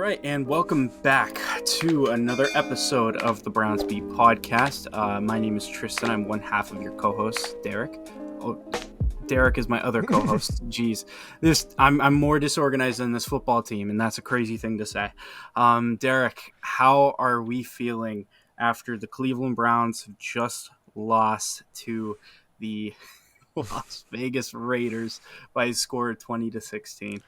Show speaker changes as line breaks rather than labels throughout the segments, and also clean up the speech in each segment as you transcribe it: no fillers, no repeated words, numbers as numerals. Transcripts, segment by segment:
right, and welcome back to another episode of the Browns Beat podcast. My name is Tristan. I'm one half of your co-host, Derek. Oh, Derek is my other co-host. Jeez, I'm more disorganized than this football team, and that's a crazy thing to say. Derek, how are we feeling after the Cleveland Browns have just lost to the Las Vegas Raiders by a score of 20-16?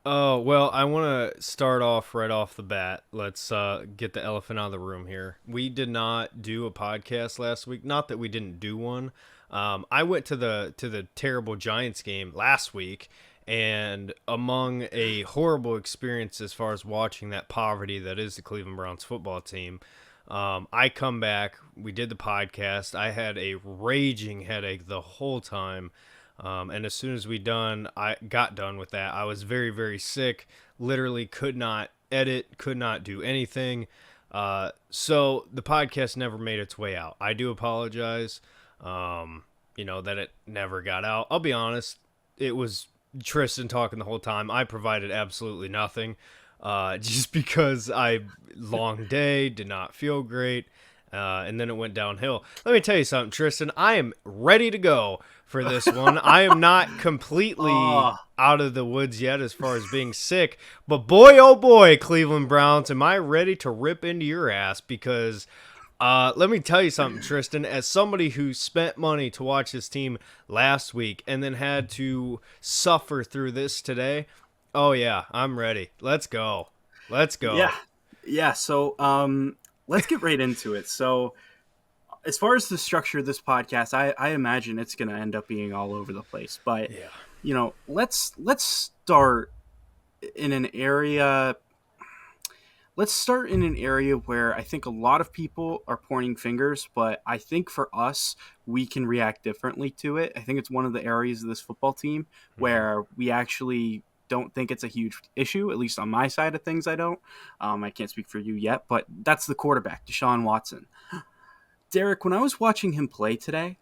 Oh, well, I want to start off right off the bat. Let's get the elephant out of the room here. We did not do a podcast last week. Not that we didn't do one. I went to the terrible Giants game last week, and among a horrible experience as far as watching that poverty that is the Cleveland Browns football team, I come back. We did the podcast. I had a raging headache the whole time. And as soon as I got done with that, I was very, very sick. Literally could not edit, could not do anything. So the podcast never made its way out. I do apologize, that it never got out. I'll be honest. It was Tristan talking the whole time. I provided absolutely nothing, just because long day, did not feel great. And then it went downhill. Let me tell you something, Tristan. I am ready to go for this one. I am not completely out of the woods yet as far as being sick. But boy, oh boy, Cleveland Browns, am I ready to rip into your ass because let me tell you something, Tristan. As somebody who spent money to watch this team last week and then had to suffer through this today, oh yeah, I'm ready. Let's go. Let's go.
Yeah. So, let's get right into it. So, as far as the structure of this podcast, I imagine it's going to end up being all over the place. But, let's start in an area. Let's start in an area where I think a lot of people are pointing fingers, but I think for us, we can react differently to it. I think it's one of the areas of this football team where we actually don't think it's a huge issue, at least on my side of things. I don't. I can't speak for you yet, but that's the quarterback, Deshaun Watson. Derek, when I was watching him play today,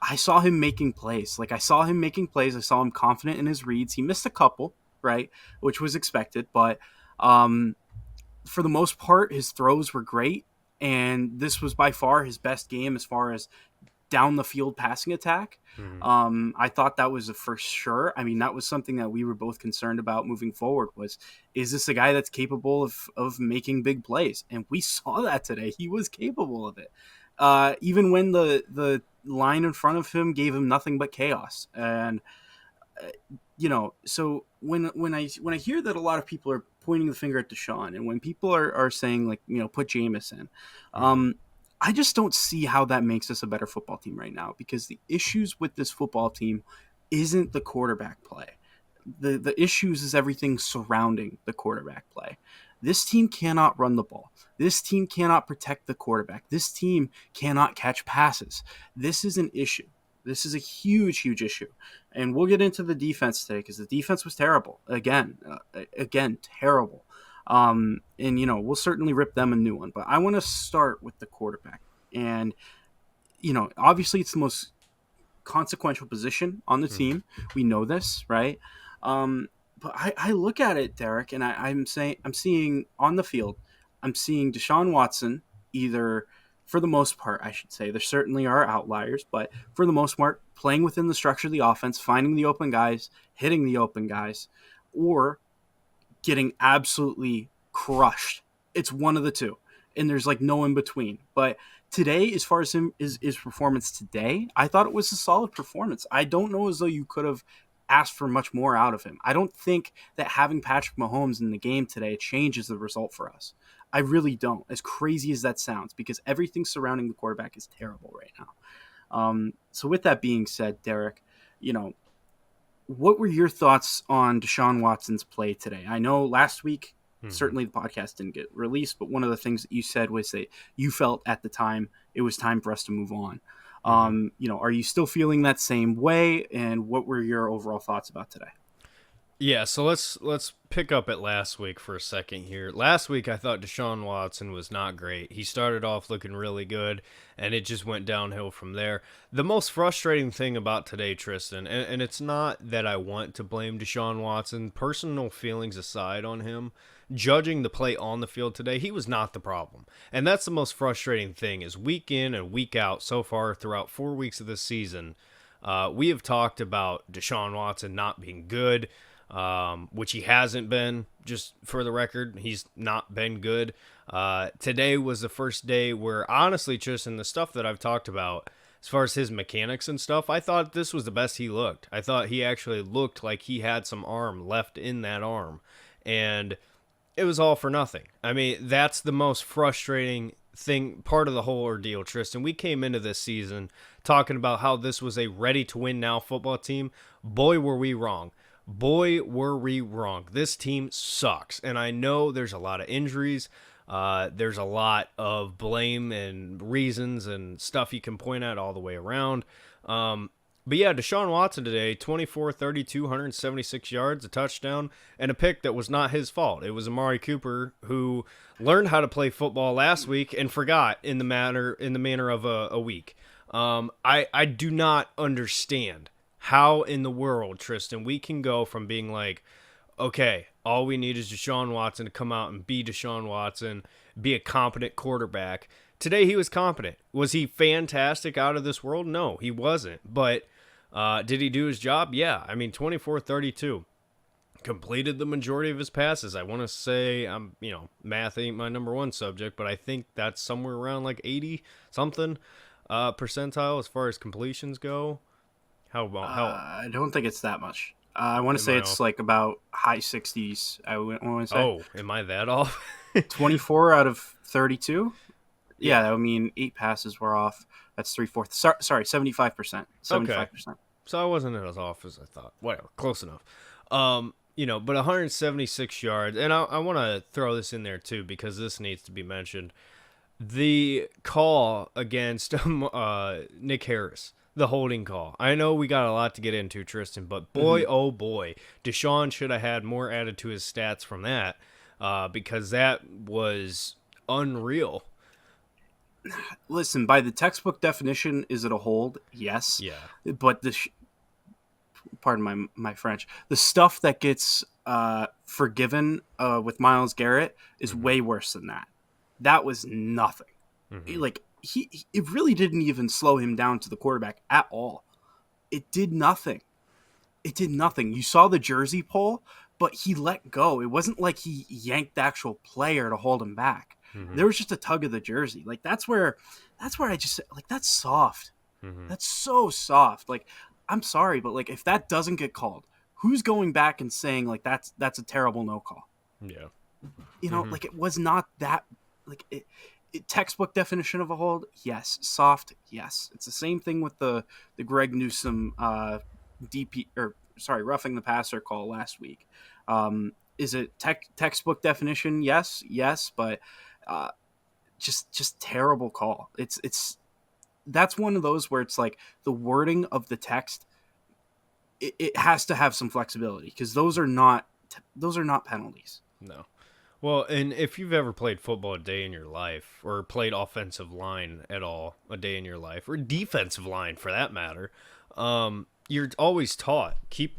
I saw him making plays. I saw him confident in his reads. He missed a couple, right, which was expected, but for the most part, his throws were great, and this was by far his best game as far as down the field passing attack. I thought that was for sure. I mean, that was something that we were both concerned about moving forward is this a guy that's capable of making big plays? And we saw that today. He was capable of it. Even when the line in front of him gave him nothing but chaos. And, so when I hear that a lot of people are pointing the finger at Deshaun, and when people are saying put Jameis in, I just don't see how that makes us a better football team right now, because the issues with this football team isn't the quarterback play. The issues is everything surrounding the quarterback play. This team cannot run the ball. This team cannot protect the quarterback. This team cannot catch passes. This is an issue. This is a huge, huge issue. And we'll get into the defense today because the defense was terrible. Again, terrible. And, we'll certainly rip them a new one. But I want to start with the quarterback. And, obviously it's the most consequential position on the team. We know this, right? But I look at it, Derek, and I'm seeing on the field, I'm seeing Deshaun Watson either, for the most part, I should say, there certainly are outliers, but for the most part, playing within the structure of the offense, finding the open guys, hitting the open guys, or getting absolutely crushed. It's one of the two, and there's no in between. But today, as far as his performance today, I thought it was a solid performance. I don't know as though you could have asked for much more out of him. I don't think that having Patrick Mahomes in the game today changes the result for us. I really don't, as crazy as that sounds, because everything surrounding the quarterback is terrible right now. So with that being said, Derek, what were your thoughts on Deshaun Watson's play today? I know last week, certainly the podcast didn't get released, but one of the things that you said was that you felt at the time it was time for us to move on. Are you still feeling that same way? And what were your overall thoughts about today?
Yeah, so let's pick up at last week for a second here. Last week I thought Deshaun Watson was not great. He started off looking really good, and it just went downhill from there. The most frustrating thing about today, Tristan, and it's not that I want to blame Deshaun Watson, personal feelings aside on him, judging the play on the field today, he was not the problem. And that's the most frustrating thing is week in and week out so far throughout 4 weeks of this season, we have talked about Deshaun Watson not being good, which he hasn't been. Just for the record, he's not been good. Today was the first day where, honestly, Tristan, the stuff that I've talked about, as far as his mechanics and stuff, I thought this was the best he looked. I thought he actually looked like he had some arm left in that arm. And it was all for nothing. I mean, that's the most frustrating thing, part of the whole ordeal, Tristan. We came into this season talking about how this was a ready to win now football team. Boy, were we wrong. Boy, were we wrong. This team sucks. And I know there's a lot of injuries. There's a lot of blame and reasons and stuff you can point at all the way around. But yeah, Deshaun Watson today, 24, 32, 176 yards, a touchdown, and a pick that was not his fault. It was Amari Cooper who learned how to play football last week and forgot in the manner of a week. I do not understand how in the world, Tristan, we can go from being like, okay, all we need is Deshaun Watson to come out and be Deshaun Watson, be a competent quarterback. Today he was competent. Was he fantastic out of this world? No, he wasn't. But did he do his job? Yeah. I mean, 24-32. Completed the majority of his passes. I want to say, math ain't my number one subject, but I think that's somewhere around like 80 something percentile as far as completions go. How about
I don't think it's that much. I want to say it's like about high 60s. I want to say.
Oh, am I that off?
24 out of 32. Yeah, I mean 8 passes were off. That's 3/4. Sorry, 75%. 75%.
Okay. So I wasn't as off as I thought. Whatever, close enough. But 176 yards, and I want to throw this in there too because this needs to be mentioned. The call against Nick Harris, the holding call. I know we got a lot to get into, Tristan, but boy, oh boy, Deshaun should have had more added to his stats from that because that was unreal.
Listen, by the textbook definition, is it a hold? Yes.
Yeah.
But pardon my French, the stuff that gets forgiven with Myles Garrett is way worse than that. That was nothing. Like it really didn't even slow him down to the quarterback at all. It did nothing. You saw the jersey pull, but he let go. It wasn't like he yanked the actual player to hold him back. There was just a tug of the jersey. Like that's where I just like that's soft. That's so soft. Like I'm sorry, but like if that doesn't get called, who's going back and saying like that's a terrible no call?
Yeah.
Like it was not that like it textbook definition of a hold. Yes. Soft. Yes. It's the same thing with the Greg Newsome roughing the passer call last week. Is it textbook definition? Yes, but just terrible call. That's one of those where it's like the wording of the text. It has to have some flexibility because those are not penalties.
No. Well, and if you've ever played football a day in your life, or played offensive line at all a day in your life, or defensive line for that matter, you're always taught you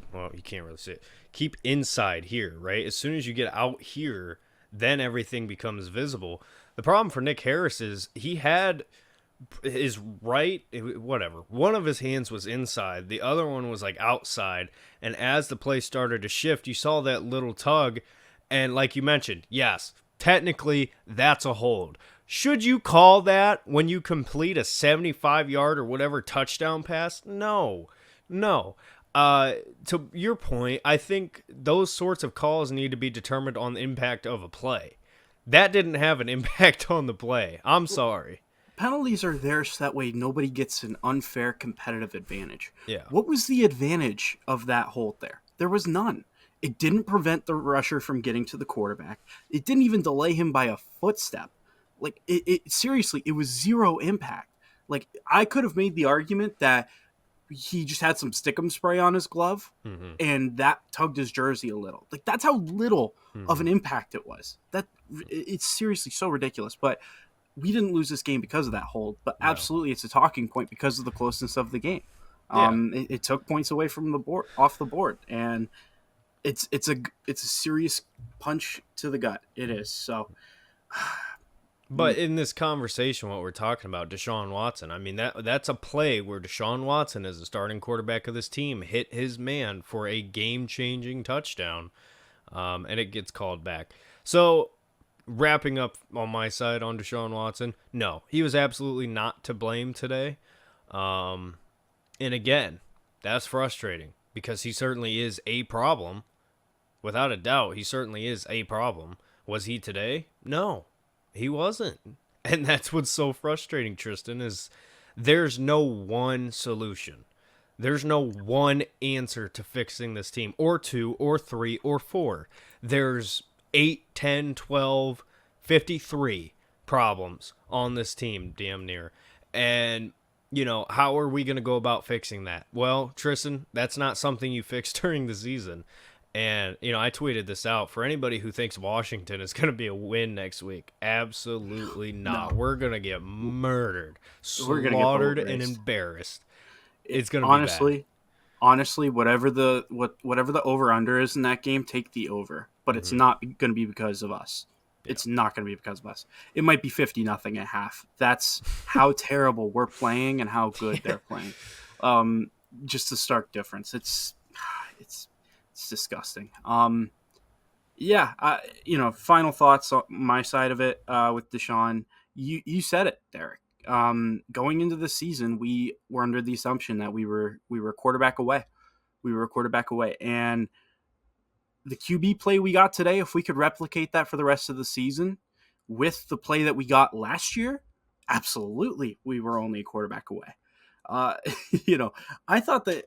can't really say it. Keep inside here, right? As soon as you get out here, then everything becomes visible. The problem for Nick Harris is he had his one of his hands was inside, the other one was like outside, and as the play started to shift, you saw that little tug, and like you mentioned, yes, technically that's a hold. Should you call that when you complete a 75-yard or whatever touchdown pass? No. To your point, I think those sorts of calls need to be determined on the impact of a play. That didn't have an impact on the play. I'm sorry.
Penalties are there so that way nobody gets an unfair competitive advantage.
Yeah.
What was the advantage of that hold there? There was none. It didn't prevent the rusher from getting to the quarterback. It didn't even delay him by a footstep. Like, it seriously, it was zero impact. Like, I could have made the argument that, he just had some stickum spray on his glove,
Mm-hmm.
and that tugged his jersey a little. Like, that's how little of
Mm-hmm.
an impact it was. It's seriously so ridiculous. But we didn't lose this game because of that hold. But
No.
absolutely, it's a talking point because of the closeness of the game.
Yeah.
It took points away from the board, off the board, and it's a serious punch to the gut. It is. So
But in this conversation, what we're talking about, Deshaun Watson, I mean, that's a play where Deshaun Watson, as the starting quarterback of this team, hit his man for a game-changing touchdown, and it gets called back. So, wrapping up on my side on Deshaun Watson, no, he was absolutely not to blame today. And again, that's frustrating because he certainly is a problem. Without a doubt, he certainly is a problem. Was he today? No, he wasn't. And that's what's so frustrating, Tristan, is there's no one solution. There's no one answer to fixing this team, or two, or three, or four. There's 8, 10, 12, 53 problems on this team, damn near. And, how are we going to go about fixing that? Well, Tristan, that's not something you fix during the season. And, I tweeted this out. For anybody who thinks Washington is going to be a win next week, absolutely not.
no,
We're going to get murdered,
we're gonna get boat
slaughtered, and
raced.
embarrassed. It's going to be bad.
Honestly, whatever the over under is in that game, take the over. But it's
Mm-hmm.
not going to be because of us.
Yeah.
It's not going to be because of us. It might be 50-0 at half. That's how terrible we're playing and how good they're playing. Just a stark difference. It's disgusting. Final thoughts on my side of it with Deshaun. You said it, Derek. Going into the season, we were under the assumption that we were a quarterback away. We were a quarterback away, and the QB play we got today, if we could replicate that for the rest of the season with the play that we got last year, absolutely, we were only a quarterback away. Uh, I thought that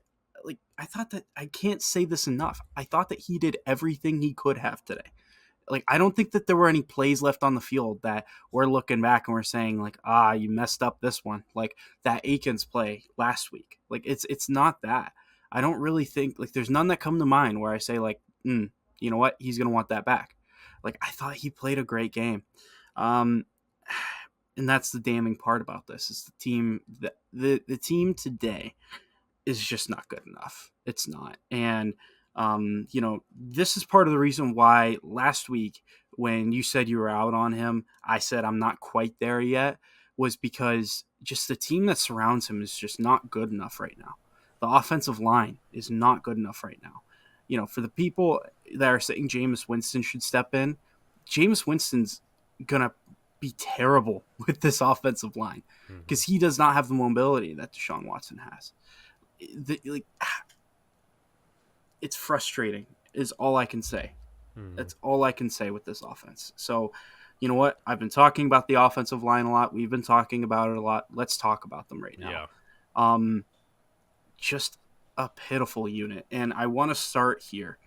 I can't say this enough. I thought that he did everything he could have today. Like, I don't think that there were any plays left on the field that we're looking back and we're saying like, you messed up this one. Like that Akins play last week. Like it's not that. I don't really think like there's none that come to mind where I say like, you know what, he's gonna want that back. Like I thought he played a great game. And that's the damning part about this is the team the team today is just not good enough. It's not. And, this is part of the reason why last week when you said you were out on him, I said I'm not quite there yet, was because just the team that surrounds him is just not good enough right now. The offensive line is not good enough right now. For the people that are saying Jameis Winston should step in, Jameis Winston's going to be terrible with this offensive line because he does not have the mobility that Deshaun Watson has. It's frustrating is all I can say. That's all I can say with this offense. So, you know what? I've been talking about the offensive line a lot. We've been talking about it a lot. Let's talk about them right now.
Yeah.
Just a pitiful unit. And I want to start here.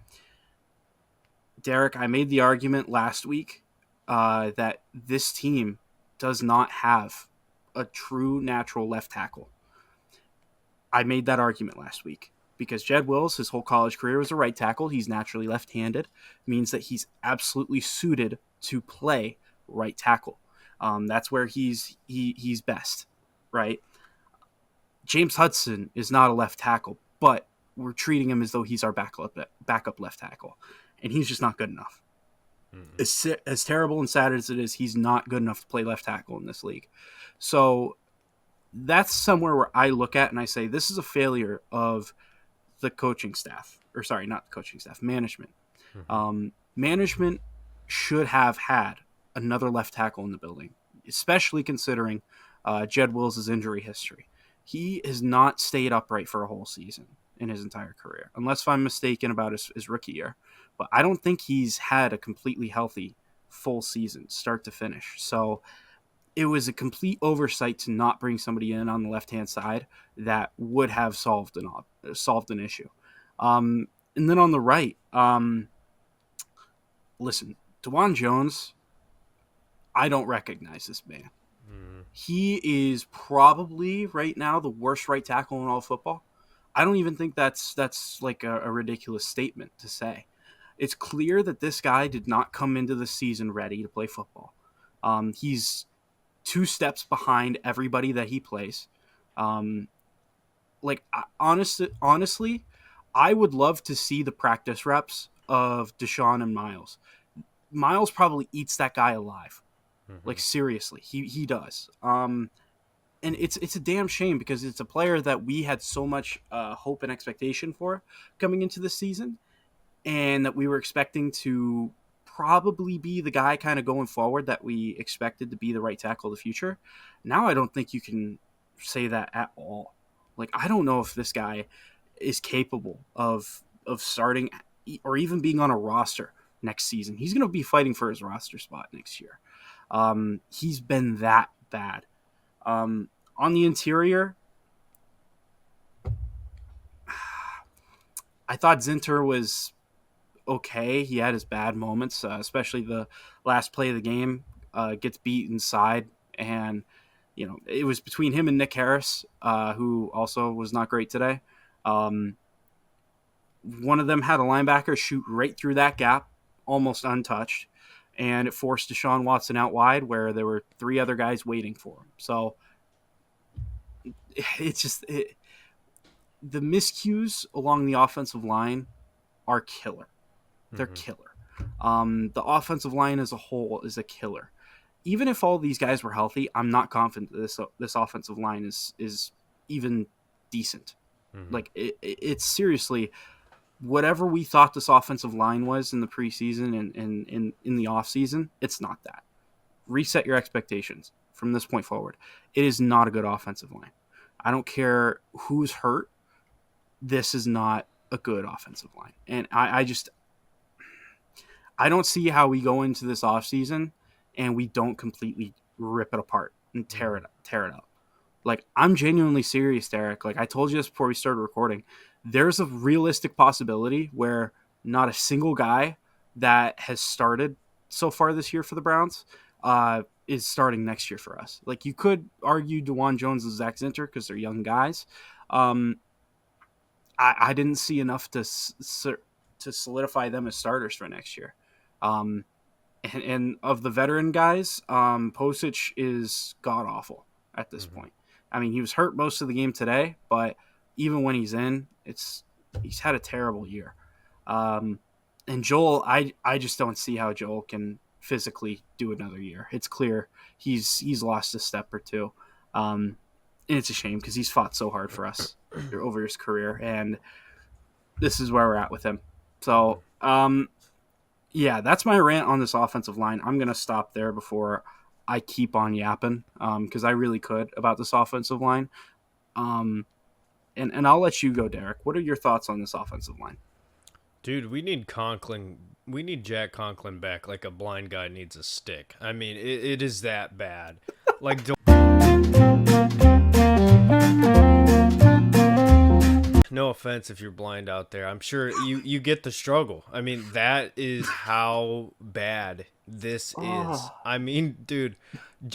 Derek, I made the argument last week that this team does not have a true natural left tackle. I made that argument last week because Jed Wills, his whole college career was a right tackle. He's naturally left-handed, means that he's absolutely suited to play right tackle. That's where he's best, right? James Hudson is not a left tackle, but we're treating him as though he's our backup left tackle, and he's just not good enough. As terrible and sad as it is, he's not good enough to play left tackle in this league. So that's somewhere where I look at and I say this is a failure of the coaching staff, or sorry, not the coaching staff, management. Management should have had another left tackle in the building, especially considering Jed Wills' injury history. He has not stayed upright for a whole season in his entire career, unless I'm mistaken about his rookie year. But I don't think he's had a completely healthy full season, start to finish. So it was a complete oversight to not bring somebody in on the left-hand side that would have solved an issue. And then on the right, listen, DeJuan Jones, I don't recognize this man. He is probably right now the worst right tackle in all of football. I don't even think that's like a ridiculous statement to say. It's clear that this guy did not come into the season ready to play football. He's 2 steps behind everybody that he plays. Um, honestly, I would love to see the practice reps of Deshaun and Myles. Myles probably eats that guy alive.
Mm-hmm.
Like seriously, he does. And it's a damn shame because it's a player that we had so much hope and expectation for coming into the season, and that we were expecting to probably be the guy kind of going forward that we expected to be the right tackle of the future. Now I don't think you can say that at all. Like I don't know if this guy is capable of starting or even being on a roster next season. He's going to be fighting for his roster spot next year. He's been that bad. On the interior, I thought Zinter was okay. He had his bad moments, especially the last play of the game. Gets beat inside, and it was between him and Nick Harris, who also was not great today. One of them had a linebacker shoot right through that gap, almost untouched, and it forced Deshaun Watson out wide where there were 3 other guys waiting for him. So it's just the miscues along the offensive line are killer. They're killer. The offensive line as a whole is a killer. Even if all these guys were healthy, I'm not confident that this offensive line is even decent. Like it's seriously whatever we thought this offensive line was in the preseason and in the offseason, it's not that. Reset your expectations from this point forward. It is not a good offensive line. I don't care who's hurt. This is not a good offensive line. And I don't see how we go into this offseason and we don't completely rip it apart and tear it up. Like, I'm genuinely serious, Derek. Like I told you this before we started recording. There's a realistic possibility where not a single guy that has started so far this year for the Browns is starting next year for us. Like, you could argue Jowon Jones and Zak Zinter because they're young guys. I didn't see enough to solidify them as starters for next year. And of the veteran guys, Posich is god awful at this point. I mean, he was hurt most of the game today, but even when he's in, he's had a terrible year. And Joel, I just don't see how Joel can physically do another year. It's clear he's lost a step or two. And it's a shame because he's fought so hard for us over his career, and this is where we're at with him. So, yeah, that's my rant on this offensive line. I'm going to stop there before I keep on yapping because I really could about this offensive line. And I'll let you go, Derek. What are your thoughts on this offensive line?
Dude, we need Conklin. We need Jack Conklin back like a blind guy needs a stick. I mean, it is that bad. Like, no offense if you're blind out there. I'm sure you get the struggle. I mean, that is how bad this is. I mean, dude,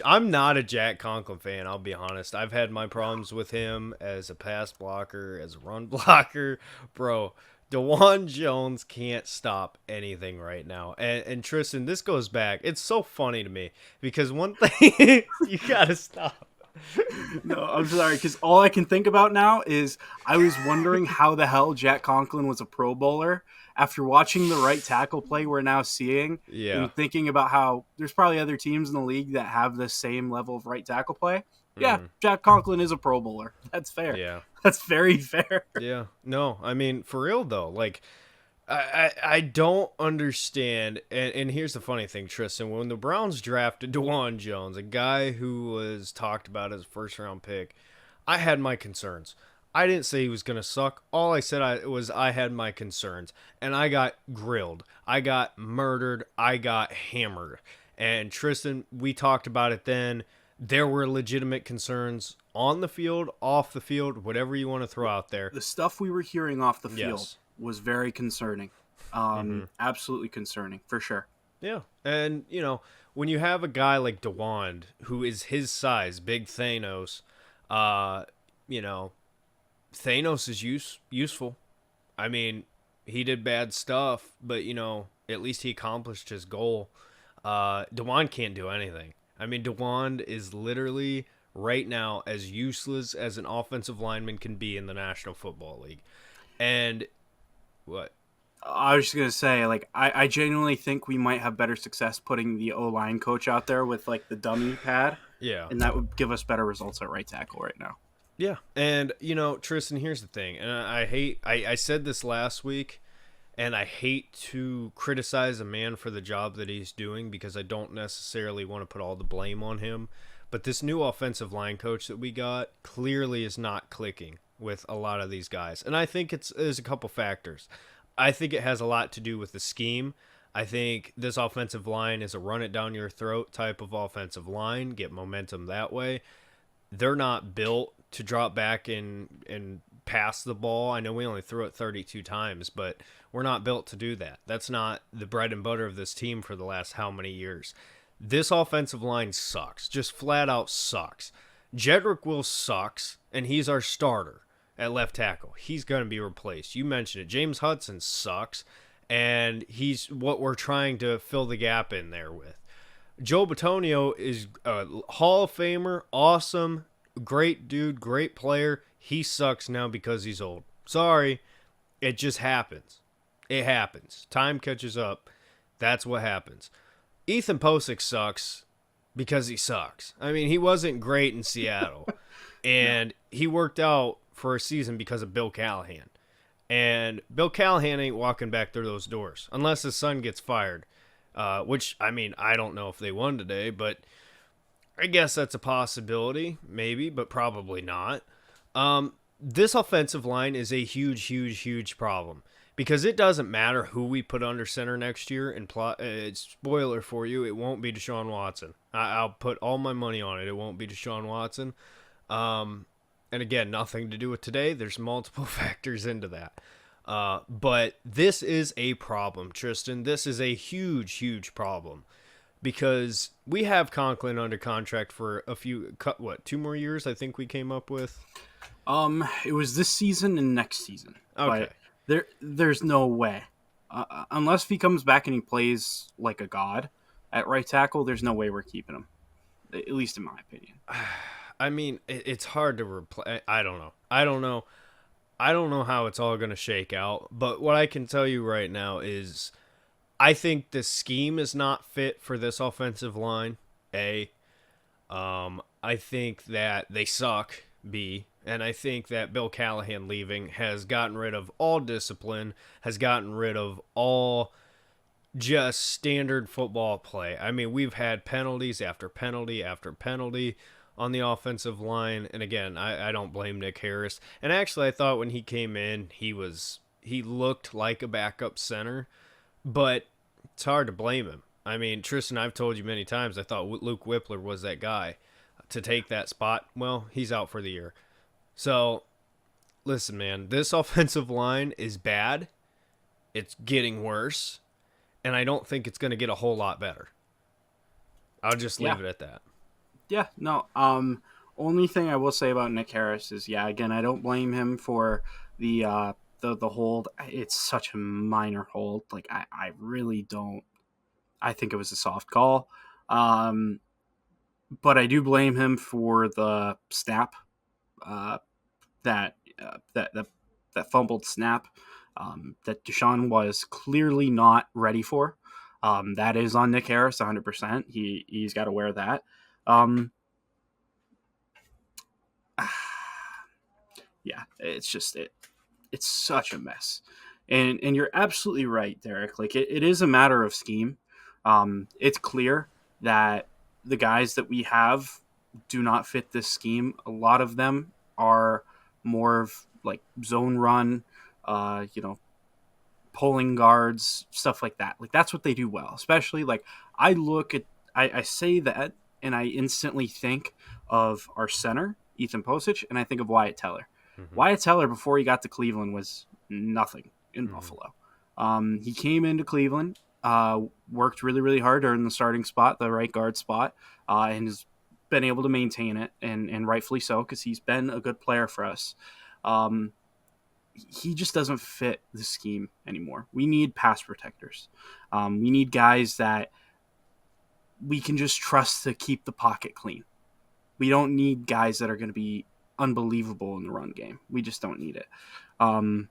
I'm not a Jack Conklin fan, I'll be honest. I've had my problems with him as a pass blocker, as a run blocker. Bro, DeJuan Jones can't stop anything right now. And Tristan, this goes back. It's so funny to me because one thing you got to stop.
No, I'm sorry, because all I can think about now is I was wondering how the hell Jack Conklin was a Pro Bowler after watching the right tackle play we're now seeing, and thinking about how there's probably other teams in the league that have the same level of right tackle play. Yeah, Jack Conklin is a Pro Bowler. That's fair.
Yeah.
That's very fair.
Yeah. No, I mean, for real, though, like, I don't understand. And here's the funny thing, Tristan. When the Browns drafted DeJuan Jones, a guy who was talked about as a first-round pick, I had my concerns. I didn't say he was going to suck. All I said I had my concerns. And I got grilled. I got murdered. I got hammered. And Tristan, we talked about it then. There were legitimate concerns on the field, off the field, whatever you want to throw out there.
The stuff we were hearing off the field was very concerning. Absolutely concerning, for sure.
Yeah. And, when you have a guy like DeWand, who is his size, big Thanos, Thanos is useful. I mean, he did bad stuff, but at least he accomplished his goal. Dewan can't do anything. I mean, Dewan is literally right now as useless as an offensive lineman can be in the National Football League. And what?
I was just gonna say, like, I genuinely think we might have better success putting the O line coach out there with like the dummy pad,
Yeah.
and that would give us better results at right tackle right now.
Yeah. And Tristan, here's the thing. And I said this last week, and I hate to criticize a man for the job that he's doing because I don't necessarily want to put all the blame on him. But this new offensive line coach that we got clearly is not clicking with a lot of these guys. And I think there's a couple factors. I think it has a lot to do with the scheme. I think this offensive line is a run it down your throat type of offensive line, get momentum that way. They're not built to drop back and pass the ball. I know we only threw it 32 times, but we're not built to do that. That's not the bread and butter of this team for the last how many years. This offensive line sucks, just flat out sucks. Jedrick Wills sucks, and he's our starter at left tackle. He's going to be replaced. You mentioned it. James Hudson sucks, and he's what we're trying to fill the gap in there with. Joe Bitonio is a Hall of Famer, awesome, great dude, great player. He sucks now because he's old. Sorry, it just happens. It happens. Time catches up. That's what happens. Ethan Posick sucks because he sucks. I mean, he wasn't great in Seattle, and he worked out for a season because of Bill Callahan. And Bill Callahan ain't walking back through those doors unless his son gets fired. Which, I mean, I don't know if they won today, but I guess that's a possibility, maybe, but probably not. This offensive line is a huge, huge, huge problem because it doesn't matter who we put under center next year. And spoiler for you, it won't be Deshaun Watson. I'll put all my money on it. It won't be Deshaun Watson. And again, nothing to do with today. There's multiple factors into that. But this is a problem, Tristan. This is a huge, huge problem because we have Conklin under contract for a few, 2 more years? I think we came up with.
It was this season and next season.
Okay.
But there's no way, unless he comes back and he plays like a god at right tackle. There's no way we're keeping him, at least in my opinion.
I mean, it's hard to replace. I don't know. I don't know how it's all going to shake out, but what I can tell you right now is I think the scheme is not fit for this offensive line, A. I think that they suck, B. And I think that Bill Callahan leaving has gotten rid of all discipline, has gotten rid of all just standard football play. I mean, we've had penalties after penalty after penalty on the offensive line. And again, I don't blame Nick Harris. And actually, I thought when he came in, he looked like a backup center, but it's hard to blame him. I mean, Tristan, I've told you many times, I thought Luke Whippler was that guy to take that spot. Well, he's out for the year. So, listen, man, this offensive line is bad. It's getting worse. And I don't think it's going to get a whole lot better. I'll just leave it at that.
Yeah, no. Only thing I will say about Nick Harris is, again, I don't blame him for the hold. It's such a minor hold. Like, I really don't. I think it was a soft call. But I do blame him for the snap, that fumbled snap, that Deshaun was clearly not ready for. That is on Nick Harris 100%. He's got to wear that. It's just it's such a mess, and you're absolutely right, Derek. Like it is a matter of scheme. It's clear that the guys that we have do not fit this scheme. A lot of them are more of like zone run, pulling guards, stuff like that. Like that's what they do well. Especially like I say that and I instantly think of our center, Ethan Posick, and I think of Wyatt Teller. Mm-hmm. Wyatt Teller, before he got to Cleveland, was nothing in Buffalo. He came into Cleveland, worked really, really hard to earn the starting spot, the right guard spot, and has been able to maintain it, and rightfully so, because he's been a good player for us. He just doesn't fit the scheme anymore. We need pass protectors. We need guys that we can just trust to keep the pocket clean. We don't need guys that are going to be unbelievable in the run game. We just don't need it. Um,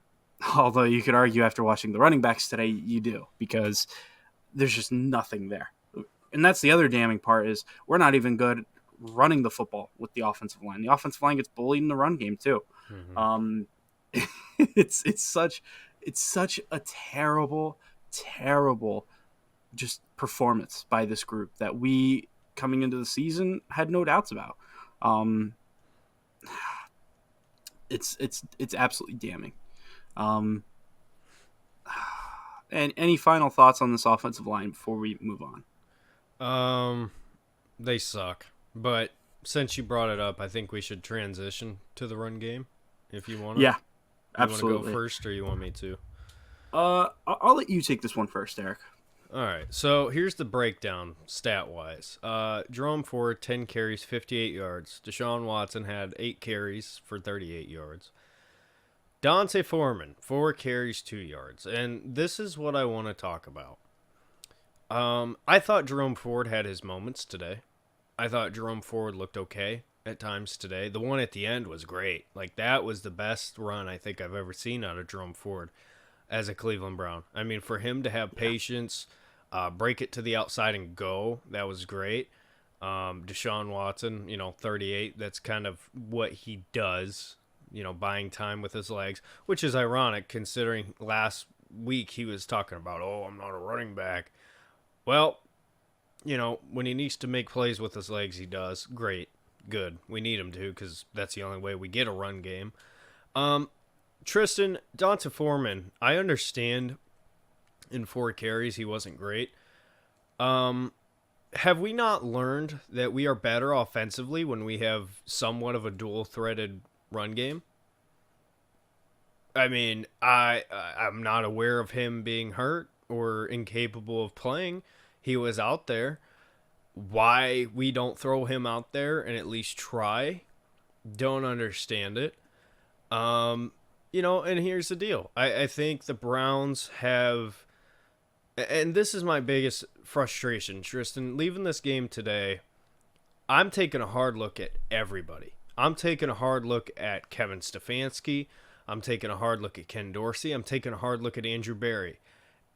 Although you could argue after watching the running backs today, you do, because there's just nothing there. And that's the other damning part is we're not even good running the football with the offensive line. The offensive line gets bullied in the run game too.
Mm-hmm.
It's such a terrible just performance by this group that we coming into the season had no doubts about. Um, it's absolutely damning. Um, and any final thoughts on this offensive line before we move on?
They suck. But since you brought it up, I think we should transition to the run game. If you want to,
Yeah,
you want to go
absolutely.
first, or you want me to?
I'll let you take this one first, Eric.
All right. So here's the breakdown stat wise. Jerome Ford 10 carries, 58 yards. Deshaun Watson had 8 carries for 38 yards. Dante Foreman 4 carries, 2 yards. And this is what I want to talk about. I thought Jerome Ford had his moments today. I thought Jerome Ford looked okay at times today. The one at the end was great. Like, that was the best run I think I've ever seen out of Jerome Ford as a Cleveland Brown. I mean, for him to have patience, break it to the outside and go, that was great. Deshaun Watson, 38, that's kind of what he does, buying time with his legs, which is ironic considering last week he was talking about, oh, I'm not a running back. Well, when he needs to make plays with his legs, he does. Great. Good. We need him to, because that's the only way we get a run game. Tristan, Donta Foreman, I understand in 4 carries he wasn't great. Have we not learned that we are better offensively when we have somewhat of a dual-threaded run game? I mean, I'm not aware of him being hurt or incapable of playing. He was out there. Why we don't throw him out there and at least try, don't understand it. And here's the deal. I think the Browns have, and this is my biggest frustration, Tristan, leaving this game today, I'm taking a hard look at everybody. I'm taking a hard look at Kevin Stefanski. I'm taking a hard look at Ken Dorsey. I'm taking a hard look at Andrew Berry.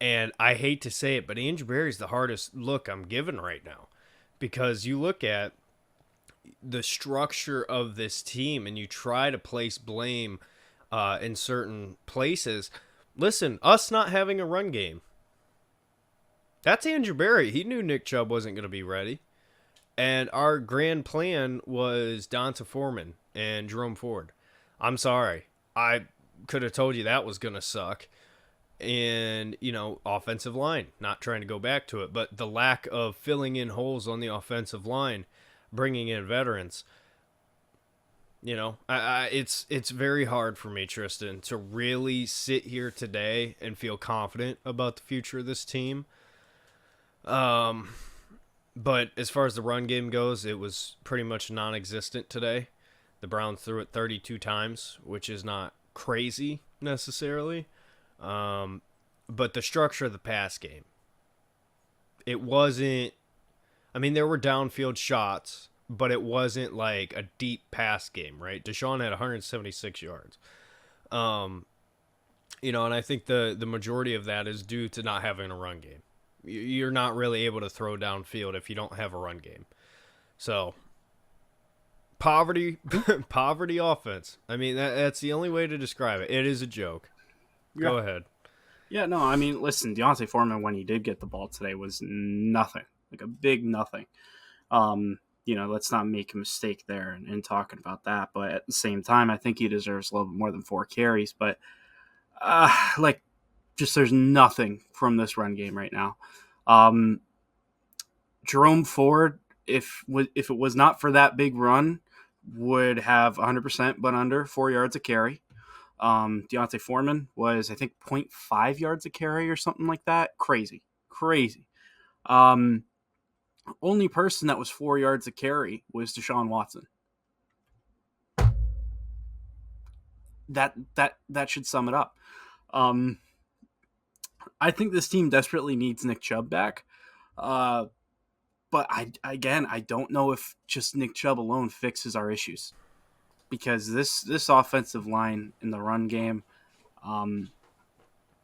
And I hate to say it, but Andrew Berry's the hardest look I'm given right now. Because you look at the structure of this team and you try to place blame in certain places. Listen, us not having a run game, that's Andrew Berry. He knew Nick Chubb wasn't going to be ready. And our grand plan was Donta Foreman and Jerome Ford. I'm sorry. I could have told you that was going to suck. And, offensive line, not trying to go back to it, but the lack of filling in holes on the offensive line, bringing in veterans, it's very hard for me, Tristan, to really sit here today and feel confident about the future of this team. But as far as the run game goes, it was pretty much non-existent today. The Browns threw it 32 times, which is not crazy necessarily. But the structure of the pass game, it wasn't, there were downfield shots, but it wasn't like a deep pass game, right? Deshaun had 176 yards. And I think the majority of that is due to not having a run game. You're not really able to throw downfield if you don't have a run game. So, poverty offense. That's the only way to describe it. It is a joke.
Yeah.
Go ahead.
Yeah, no, listen, Deontay Foreman, when he did get the ball today, was nothing, like a big nothing. Let's not make a mistake there in talking about that. But at the same time, I think he deserves a little bit more than 4 carries. But, there's nothing from this run game right now. Jerome Ford, if it was not for that big run, would have 100% but under 4 yards a carry. Deontay Foreman was, I think, 0.5 yards a carry or something like that. Crazy. Only person that was 4 yards a carry was Deshaun Watson. that should sum it up. Um, I think this team desperately needs Nick Chubb back. Uh, but I don't know if just Nick Chubb alone fixes our issues, because this offensive line in the run game um,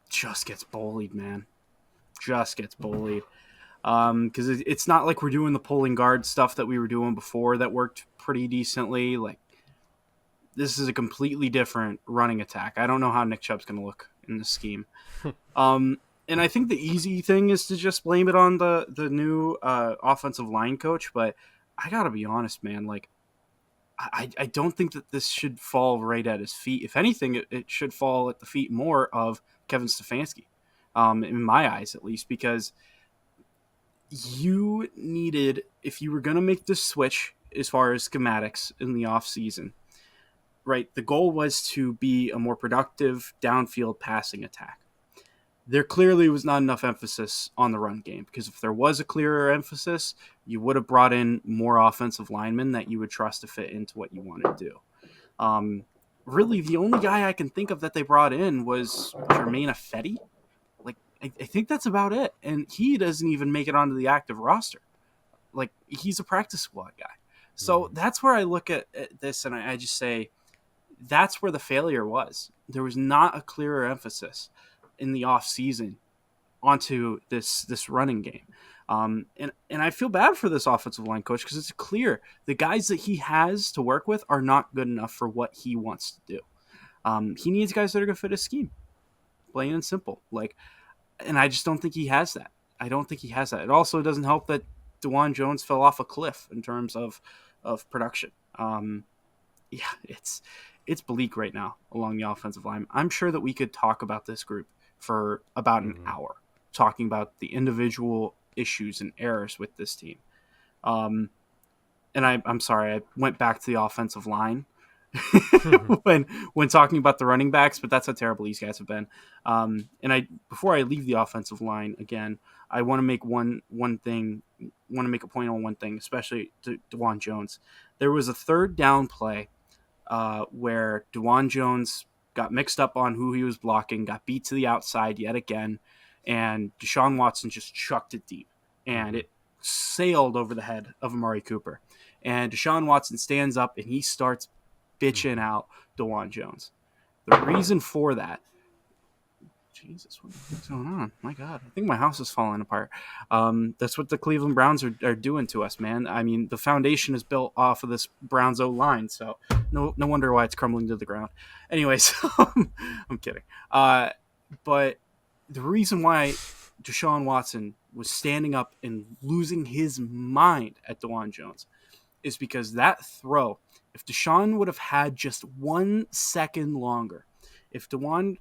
just gets bullied, man. Just gets bullied. Because it's not like we're doing the pulling guard stuff that we were doing before that worked pretty decently. Like, this is a completely different running attack. I don't know how Nick Chubb's going to look in this scheme. Um, and I think the easy thing is to just blame it on the new offensive line coach. But I gotta be honest, man. Like, I don't think that this should fall right at his feet. If anything, it should fall at the feet more of Kevin Stefanski, in my eyes at least, because you needed, if you were going to make this switch as far as schematics in the offseason, right, the goal was to be a more productive downfield passing attack. There clearly was not enough emphasis on the run game, because if there was a clearer emphasis, you would have brought in more offensive linemen that you would trust to fit into what you want to do. Really, the only guy I can think of that they brought in was Jermaine Ifedi. Like, I think that's about it. And he doesn't even make it onto the active roster. Like, he's a practice squad guy. So that's where I look at this and I just say, that's where the failure was. There was not a clearer emphasis in the off season onto this running game. And I feel bad for this offensive line coach, because it's clear the guys that he has to work with are not good enough for what he wants to do. He needs guys that are going to fit his scheme, plain and simple. Like, and I just don't think he has that. I don't think he has that. It also doesn't help that DeJuan Jones fell off a cliff in terms of production. Yeah, it's bleak right now along the offensive line. I'm sure that we could talk about this group for about an hour, talking about the individual issues and errors with this team. And I'm sorry, I went back to the offensive line when talking about the running backs, but that's how terrible these guys have been. And before I leave the offensive line again, I want to make a point on one thing, especially to DeJuan Jones. There was a third down play where DeJuan Jones got mixed up on who he was blocking, got beat to the outside yet again, and Deshaun Watson just chucked it deep, and it sailed over the head of Amari Cooper. And Deshaun Watson stands up and he starts bitching out DeJuan Jones. The reason for that, Jesus, what's going on? My God, I think my house is falling apart. That's what the Cleveland Browns are doing to us, man. I mean, the foundation is built off of this Browns O-line, so no wonder why it's crumbling to the ground. Anyways, I'm kidding. But the reason why Deshaun Watson was standing up and losing his mind at DeJuan Jones is because that throw, if Deshaun would have had just 1 second longer, if Deshaun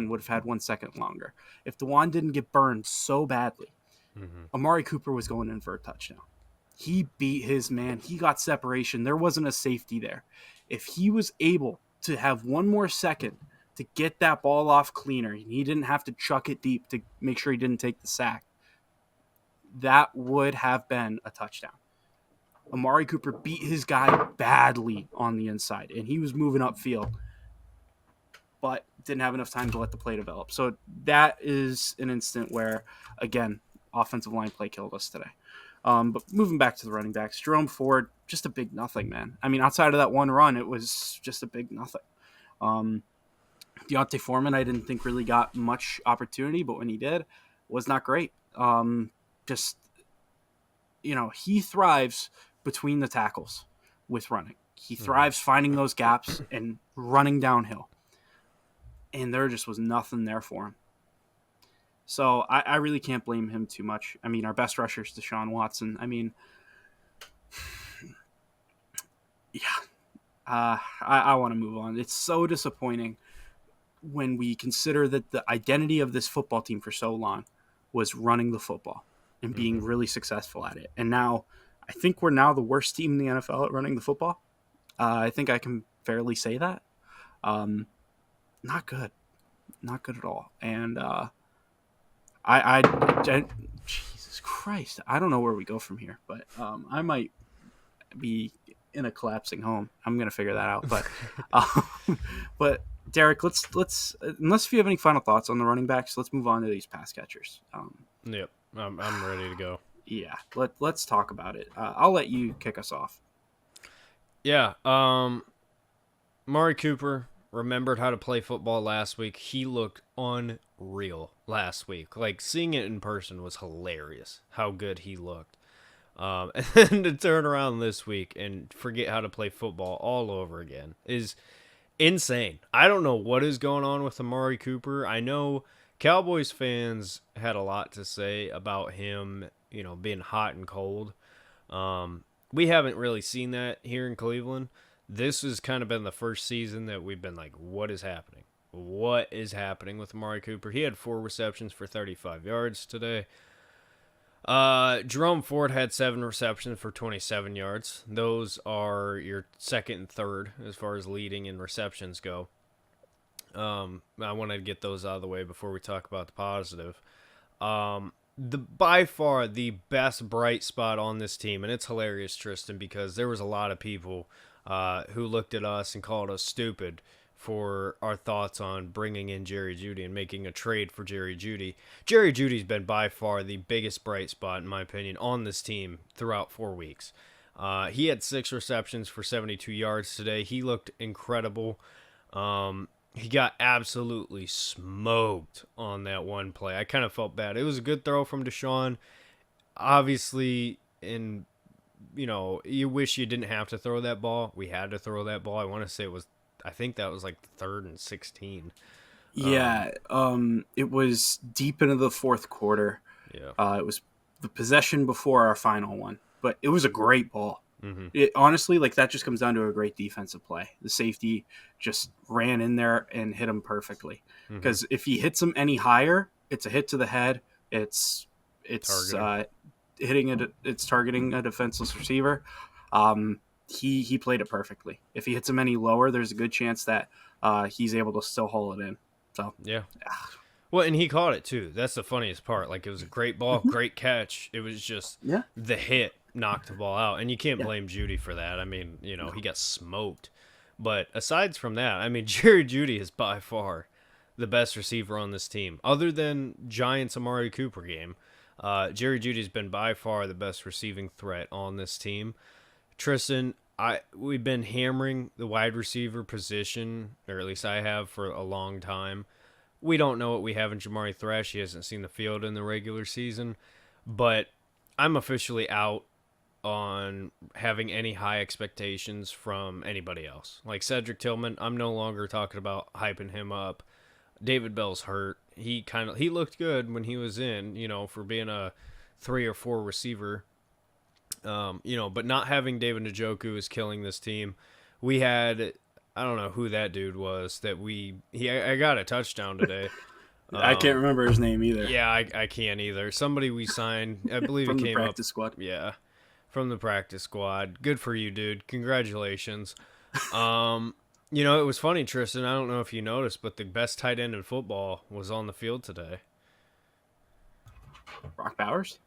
would have had 1 second longer, if DeJuan didn't get burned so badly, Amari Cooper was going in for a touchdown. He beat his man. He got separation. There wasn't a safety there. If he was able to have 1 more second to get that ball off cleaner, and he didn't have to chuck it deep to make sure he didn't take the sack, that would have been a touchdown. Amari Cooper beat his guy badly on the inside, and he was moving upfield, but didn't have enough time to let the play develop. So that is an instant where, again, offensive line play killed us today. But moving back to the running backs, Jerome Ford, just a big nothing, man. I mean, outside of that one run, it was just a big nothing. Deontay Foreman, I didn't think really got much opportunity, but when he did, was not great. He thrives between the tackles with running. He thrives finding those gaps and running downhill. And there just was nothing there for him. So I really can't blame him too much. I mean, our best rusher is Deshaun Watson. I mean, yeah, I want to move on. It's so disappointing when we consider that the identity of this football team for so long was running the football and being really successful at it. And now I think we're now the worst team in the NFL at running the football. I think I can fairly say that. Not good at all. And Jesus Christ, I don't know where we go from here, but I might be in a collapsing home. I'm gonna figure that out. But Derek, let's unless if you have any final thoughts on the running backs, let's move on to these pass catchers.
Yep, I'm ready to go.
Yeah, let's talk about it. I'll let you kick us off.
Yeah, Mari Cooper remembered how to play football last week. He looked unreal last week. Like, seeing it in person was hilarious, how good he looked. And then to turn around this week and forget how to play football all over again is insane. I don't know what is going on with Amari Cooper. I know Cowboys fans had a lot to say about him, being hot and cold. We haven't really seen that here in Cleveland. This has kind of been the first season that we've been like, what is happening? What is happening with Amari Cooper? He had 4 receptions for 35 yards today. Jerome Ford had 7 receptions for 27 yards. Those are your second and third as far as leading in receptions go. I wanted to get those out of the way before we talk about the positive. By far the best bright spot on this team, and it's hilarious, Tristan, because there was a lot of people who looked at us and called us stupid for our thoughts on bringing in Jerry Jeudy and making a trade for Jerry Jeudy. Jerry Jeudy's been by far the biggest bright spot, in my opinion, on this team throughout 4 weeks. He had 6 receptions for 72 yards today. He looked incredible. He got absolutely smoked on that one play. I kind of felt bad. It was a good throw from Deshaun. Obviously, you wish you didn't have to throw that ball. We had to throw that ball. I think that was like 3rd and 16.
Yeah, it was deep into the fourth quarter.
Yeah.
It was the possession before our final one, but it was a great ball.
Mm-hmm.
It honestly, like, that just comes down to a great defensive play. The safety just ran in there and hit him perfectly. Because if he hits him any higher, it's a hit to the head. It's It's targeting a defenseless receiver. He played it perfectly. If he hits him any lower, there's a good chance that he's able to still hold it in. So
yeah. Well, and he caught it too. That's the funniest part. Like, it was a great ball, great catch. It was just the hit knocked the ball out, and you can't blame Jeudy for that. I mean, he got smoked. But aside from that, I mean, Jerry Jeudy is by far the best receiver on this team, other than Giants Amari Cooper game. Jerry Jeudy's been by far the best receiving threat on this team. Tristan, we've been hammering the wide receiver position, or at least I have, for a long time. We don't know what we have in Jamari Thrash. He hasn't seen the field in the regular season, but I'm officially out on having any high expectations from anybody else. Like Cedric Tillman, I'm no longer talking about hyping him up. David Bell's hurt. He looked good when he was in, for being a 3 or 4 receiver. But not having David Njoku is killing this team. We had, I don't know who that dude was I got a touchdown today.
I can't remember his name either.
Yeah, I can't either. Somebody we signed, I believe it came
from the practice squad.
Yeah, from the practice squad. Good for you, dude. Congratulations. It was funny, Tristan. I don't know if you noticed, but the best tight end in football was on the field today.
Brock Bowers?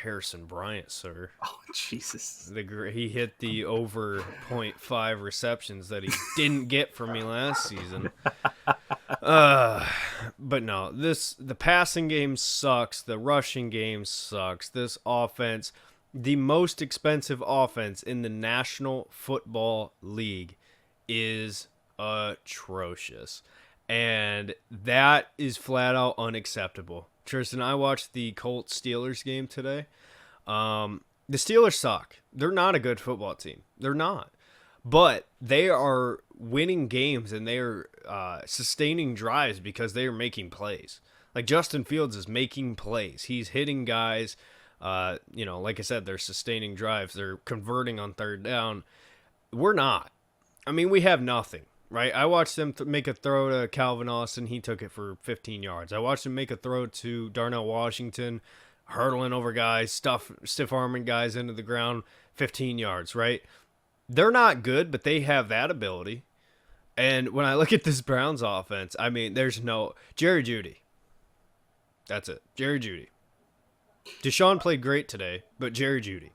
Harrison Bryant, sir.
Oh, Jesus.
He hit the over 0.5 receptions that he didn't get from me last season. But no, the passing game sucks. The rushing game sucks. This offense, the most expensive offense in the National Football League, is atrocious. And that is flat out unacceptable. Tristan, I watched the Colts Steelers game today. The Steelers suck. They're not a good football team. They're not. But they are winning games and they are sustaining drives because they are making plays. Like, Justin Fields is making plays. He's hitting guys. Like I said, they're sustaining drives. They're converting on third down. We're not. I mean, we have nothing, right? I watched them make a throw to Calvin Austin. He took it for 15 yards. I watched him make a throw to Darnell Washington, hurdling over guys, stiff-arming guys into the ground, 15 yards, right? They're not good, but they have that ability. And when I look at this Browns offense, I mean, there's no Jerry Jeudy. That's it. Jerry Jeudy. Deshaun played great today, but Jerry Jeudy.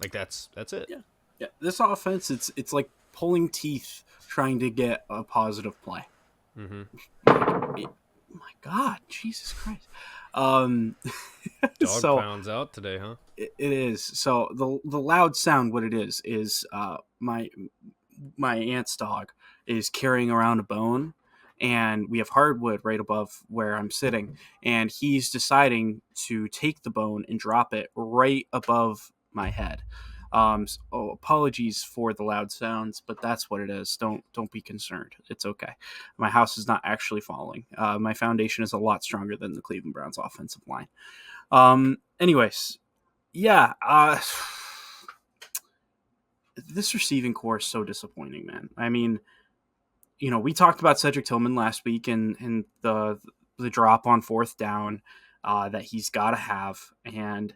Like, that's it.
Yeah. Yeah, this offense, it's like pulling teeth trying to get a positive play.
Mm-hmm.
My God, Jesus Christ. Um,
Dog
so
pounds out today, huh?
it is. So the loud sound, what it is my aunt's dog is carrying around a bone, and we have hardwood right above where I'm sitting, and he's deciding to take the bone and drop it right above my head. So apologies for the loud sounds, but that's what it is. Don't be concerned. It's okay. My house is not actually falling. My foundation is a lot stronger than the Cleveland Browns offensive line. Anyways, yeah. This receiving core is so disappointing, man. I mean, we talked about Cedric Tillman last week and the drop on fourth down that he's got to have, and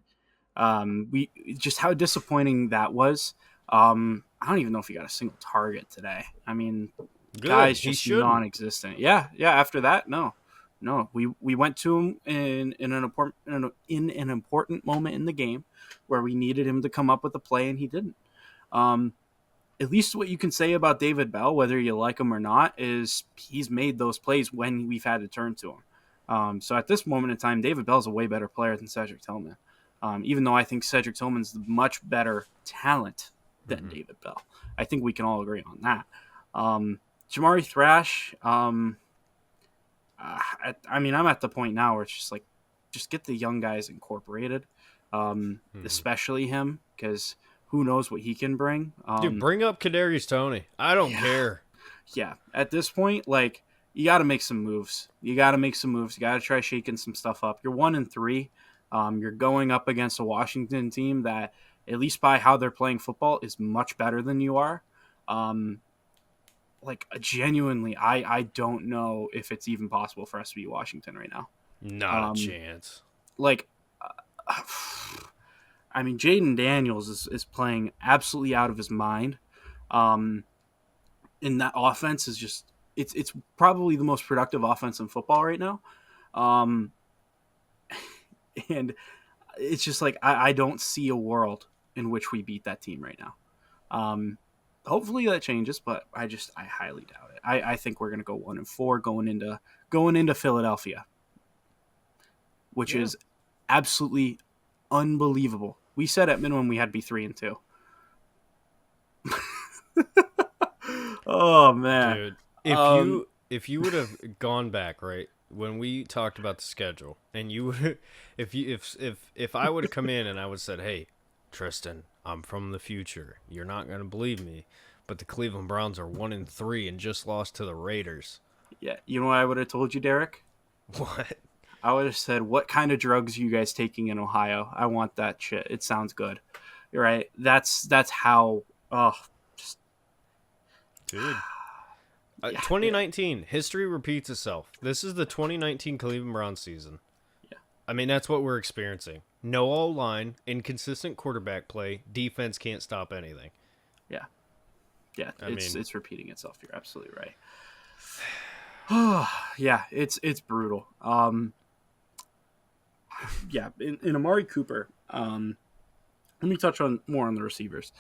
we just how disappointing that was. I don't even know if he got a single target today. I mean,
Good.
guy's
He
just
shouldn't.
non-existent. Yeah, yeah. After that, no, no. We went to him in an important moment in the game where we needed him to come up with a play, and he didn't. Um, at least what you can say about David Bell, whether you like him or not, is he's made those plays when we've had to turn to him. So at this moment in time, David Bell's a way better player than Cedric Tillman. Even though I think Cedric Tillman's the much better talent than
Mm-hmm.
David Bell. I think we can all agree on that. Jamari Thrash, I mean, I'm at the point now where it's just like, just get the young guys incorporated,
Mm-hmm.
especially him, because who knows what he can bring.
Dude, bring up Kadarius Toney. I don't
Yeah,
care.
yeah. At this point, like you got to make some moves. You got to make some moves. You got to try shaking some stuff up. You're 1-3. You're going up against a Washington team that, at least by how they're playing football, is much better than you are. Um, like genuinely, I don't know if it's even possible for us to beat Washington right now.
Not a
Um,
chance.
like, I mean, Jaden Daniels is playing absolutely out of his mind. Um, and that offense is just it's probably the most productive offense in football right now. Um, and it's just like I don't see a world in which we beat that team right now. Um, hopefully that changes, but I highly doubt it. I think we're gonna go 1-4 going into Philadelphia, which
Yeah.
is absolutely unbelievable. We said at minimum we had to be 3-2. Oh man.
Dude,
Um,
if you would have gone back, right, when we talked about the schedule, and you would if I would have come in and I would have said, "Hey, Tristan, I'm from the future. You're not going to believe me, but the Cleveland Browns are 1-3 and just lost to the Raiders."
yeah, you know what I would have told you, Derek?
What?
I would have said, "What kind of drugs are you guys taking in Ohio? I want that shit. It sounds good." You're right. That's how. Oh, just
Dude,
yeah, yeah,
2019, history repeats itself. This is the 2019 Cleveland Browns season.
yeah,
I mean, that's what we're experiencing. No all line, inconsistent quarterback play, defense can't stop anything.
yeah, yeah.
I
It's
mean,
it's repeating itself. You're absolutely right. Yeah, it's brutal. Yeah, in Amari Cooper. Let me touch on more on the receivers.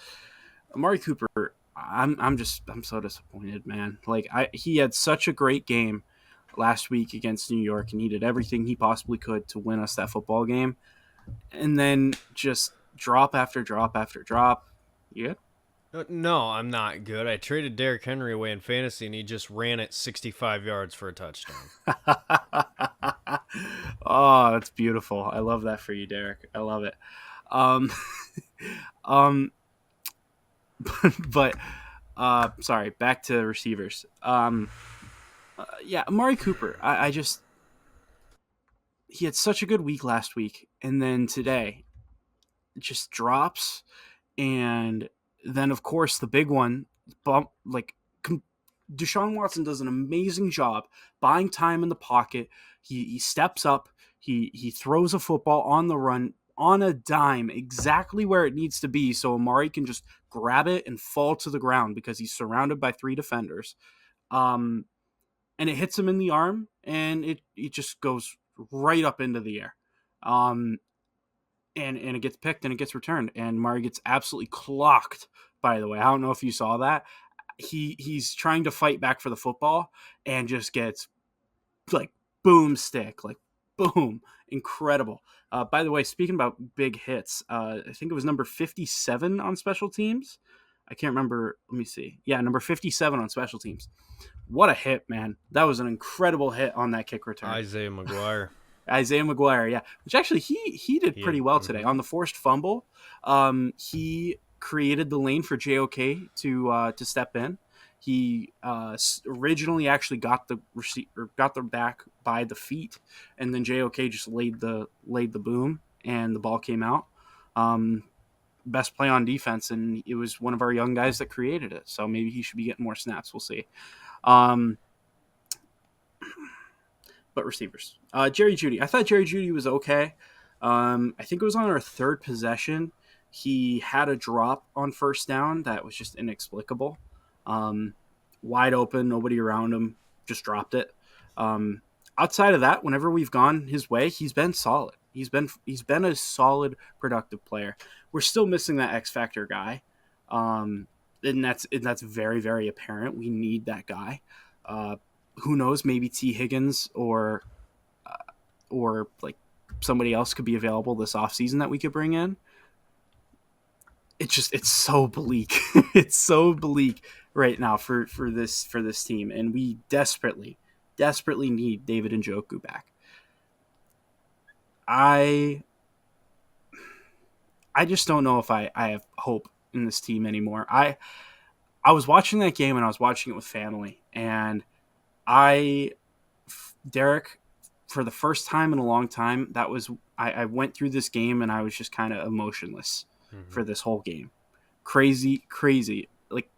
Amari Cooper, I'm so disappointed, man. Like he had such a great game last week against New York, and he did everything he possibly could to win us that football game, and then just drop after drop after drop. Yeah.
no, I'm not good. I traded Derrick Henry away in fantasy, and he just ran it 65 yards for a touchdown.
Oh, that's beautiful. I love that for you, Derek. I love it. Um, um, but sorry. Back to receivers. Yeah, Amari Cooper. I just he had such a good week last week, and then today it just drops, and then of course the big one bump like Deshaun Watson does an amazing job buying time in the pocket. He steps up. He throws a football on the run on a dime exactly where it needs to be so Amari can just grab it and fall to the ground because he's surrounded by three defenders. Um, and it hits him in the arm and it just goes right up into the air. And it gets picked and it gets returned and Amari gets absolutely clocked by the way. I don't know if you saw that. He's trying to fight back for the football and just gets like boomstick, like boom, incredible. By the way, speaking about big hits, I think it was number 57 on special teams. I can't remember. Let me see. Yeah, number 57 on special teams. What a hit, man. That was an incredible hit on that kick return.
Isaiah McGuire.
Isaiah McGuire, yeah. Which actually he did pretty well today. On the forced fumble, he created the lane for JOK to step in. He originally actually got the back by the feet, and then JOK just laid the boom, and the ball came out. Best play on defense, and it was one of our young guys that created it. So maybe he should be getting more snaps. We'll see. But receivers, Jerry Jeudy. I thought Jerry Jeudy was okay. I think it was on our third possession. He had a drop on first down that was just inexplicable. Wide open, nobody around him, just dropped it. Outside of that, whenever we've gone his way, he's been solid. He's been a solid, productive player. We're still missing that X factor guy, and that's very, very apparent. We need that guy. Who knows? Maybe T. Higgins or like somebody else could be available this offseason that we could bring in. It's so bleak. It's so bleak right now for this team, and we desperately need David Njoku back. I just don't know if I have hope in this team anymore. I was watching that game, and I was watching it with family, and Derek, for the first time in a long time, I went through this game and I was just kind of emotionless for this whole game. Crazy. Like,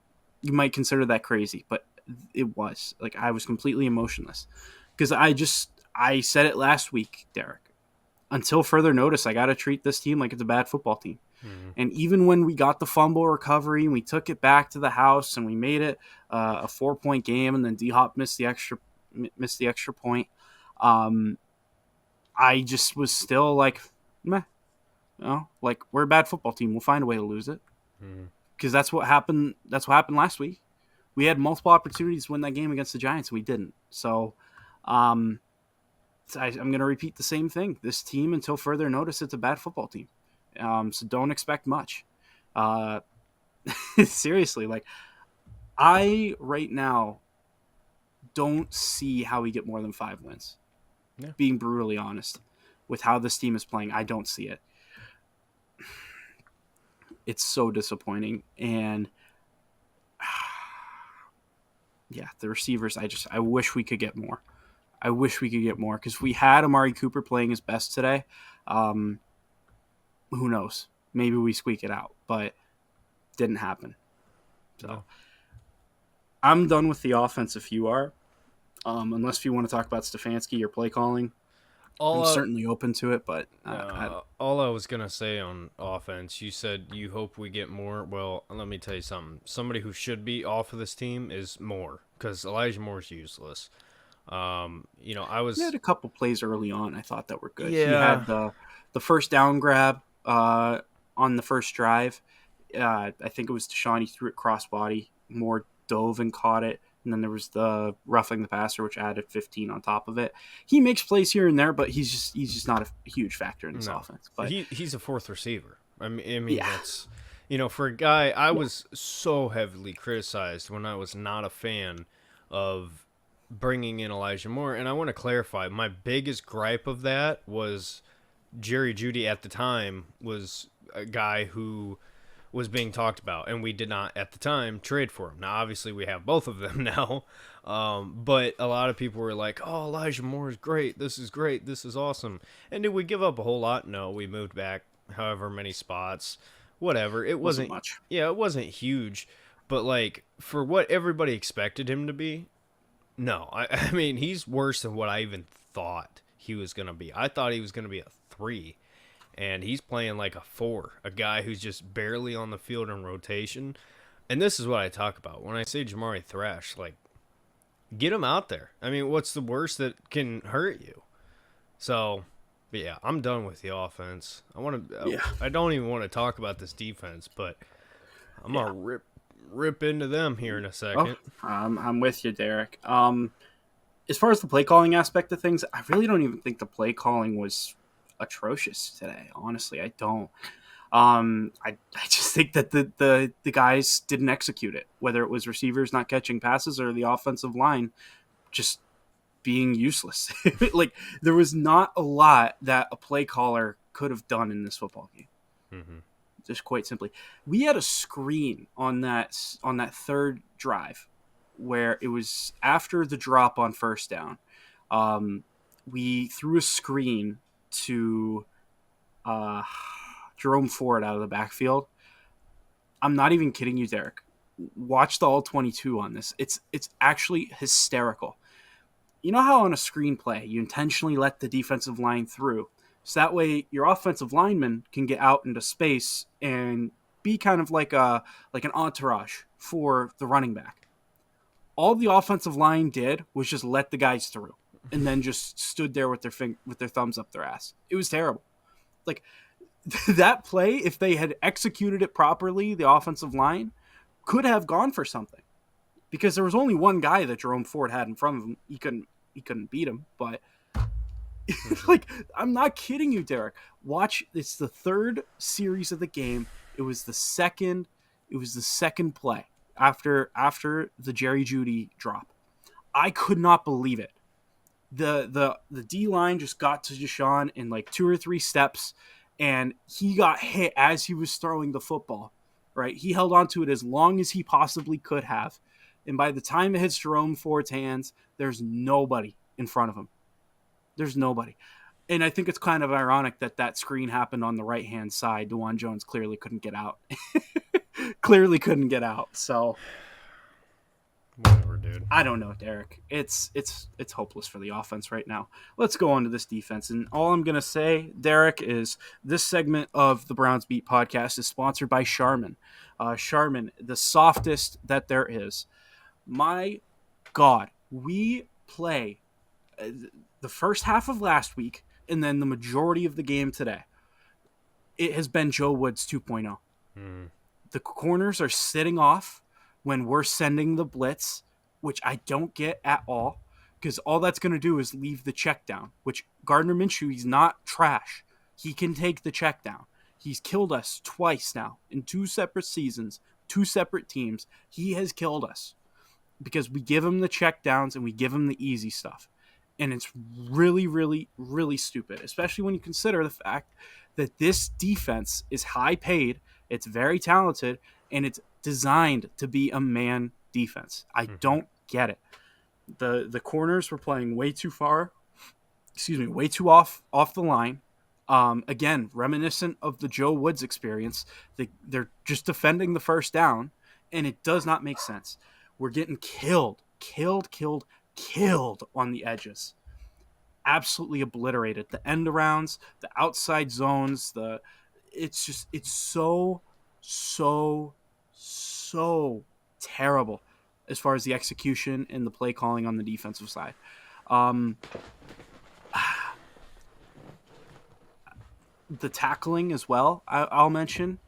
you might consider that crazy, but it was. Like, I was completely emotionless. Because I said it last week, Derek. Until further notice, I got to treat this team like it's a bad football team. And even when we got the fumble recovery and we took it back to the house and we made it a 4-point game, and then D-Hop missed the extra point, I just was still like, meh. Like, we're a bad football team. We'll find a way to lose it. Because that's what happened. That's what happened last week. We had multiple opportunities to win that game against the Giants, and we didn't. So I'm going to repeat the same thing. This team, until further notice, it's a bad football team. So don't expect much. Seriously, like, I right now don't see how we get more than 5 wins. Yeah. Being brutally honest with how this team is playing, I don't see it. It's so disappointing. And yeah, the receivers, I wish we could get more. I wish we could get more, because we had Amari Cooper playing his best today. Who knows? Maybe we squeak it out, but didn't happen. So I'm done with the offense if you are. Unless you want to talk about Stefanski or play calling. I'm certainly open to it, but
all I was going to say on offense, you said you hope we get more. Well, let me tell you something. Somebody who should be off of this team is Moore, because Elijah Moore's useless. We
had a couple plays early on I thought that were good.
Yeah.
He had the first down grab on the first drive. I think it was Deshaun. He threw it crossbody. Moore dove and caught it. And then there was the roughing the passer, which added 15 on top of it. He makes plays here and there, but he's just not a huge factor in this offense. But
he's a fourth receiver. I mean, that's, for a guy, I was so heavily criticized when I was not a fan of bringing in Elijah Moore. And I want to clarify, my biggest gripe of that was Jerry Jeudy at the time was a guy who was being talked about, and we did not at the time trade for him. Now, obviously, we have both of them now, but a lot of people were like, "Oh, Elijah Moore is great. This is great. This is awesome." And did we give up a whole lot? No, we moved back however many spots, whatever. It wasn't
much.
Yeah, it wasn't huge, but like for what everybody expected him to be, no. I mean, he's worse than what I even thought he was going to be. I thought he was going to be a 3. And he's playing like a 4, a guy who's just barely on the field in rotation. And this is what I talk about. When I say Jamari Thrash, like, get him out there. I mean, what's the worst that can hurt you? So, but yeah, I'm done with the offense. I don't even want to talk about this defense, but I'm
Yeah.
gonna rip into them here in a
Oh,
second.
I'm with you, Derek. As far as the play calling aspect of things, I really don't even think the play calling was atrocious today. Honestly, I don't. I just think that the guys didn't execute it, whether it was receivers not catching passes or the offensive line just being useless. Like there was not a lot that a play caller could have done in this football game.
Mm-hmm.
Just quite simply, we had a screen on that third drive where it was after the drop on first down. Um, we threw a screen to uh, Jerome Ford out of the backfield. I'm not even kidding you, Derek. Watch the all 22 on this. It's actually hysterical. You know how on a screenplay you intentionally let the defensive line through, so that way your offensive lineman can get out into space and be kind of like an entourage for the running back. All the offensive line did was just let the guys through, and then just stood there with with their thumbs up their ass. It was terrible. Like that play, if they had executed it properly, the offensive line could have gone for something because there was only one guy that Jerome Ford had in front of him. He couldn't beat him, but like I'm not kidding you, Derek. Watch, it's the third series of the game. It was the second play after the Jerry Jeudy drop. I could not believe it. The D line just got to Deshaun in like 2 or 3 steps, and he got hit as he was throwing the football. Right, he held on to it as long as he possibly could have, and by the time it hits Jerome Ford's hands, there's nobody in front of him. There's nobody. And I think it's kind of ironic that that screen happened on the right hand side. DeJuan Jones clearly couldn't get out. Clearly couldn't get out. So
Whatever, dude.
I don't know, Derek. It's hopeless for the offense right now. Let's go on to this defense. And all I'm gonna say, Derek, is this segment of the Browns Beat podcast is sponsored by Charmin. Charmin, the softest that there is. My God, we play the first half of last week and then the majority of the game today. It has been Joe Woods 2.0.
Mm.
The corners are sitting off when we're sending the blitz, which I don't get at all, because all that's going to do is leave the check down, which Gardner Minshew, he's not trash. He can take the check down. He's killed us twice now in 2 separate seasons, 2 separate teams. He has killed us because we give him the check downs and we give him the easy stuff. And it's really, really, really stupid, especially when you consider the fact that this defense is high paid, it's very talented, and it's designed to be a man defense. I don't get it. The corners were playing way too far, way too off the line. Again, reminiscent of the Joe Woods experience. They're just defending the first down, and it does not make sense. We're getting killed on the edges. Absolutely obliterated. The end arounds, the outside zones, it's so terrible as far as the execution and the play calling on the defensive side. The tackling as well, I'll mention.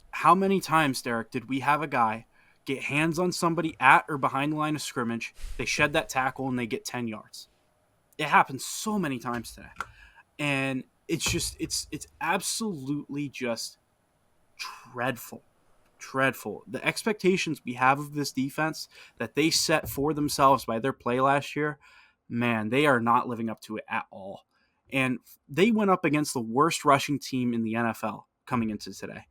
How many times, Derek, did we have a guy get hands on somebody at or behind the line of scrimmage, they shed that tackle, and they get 10 yards? It happens so many times today. And it's absolutely just dreadful. The expectations we have of this defense that they set for themselves by their play last year, man, they are not living up to it at all. And they went up against the worst rushing team in the NFL coming into today,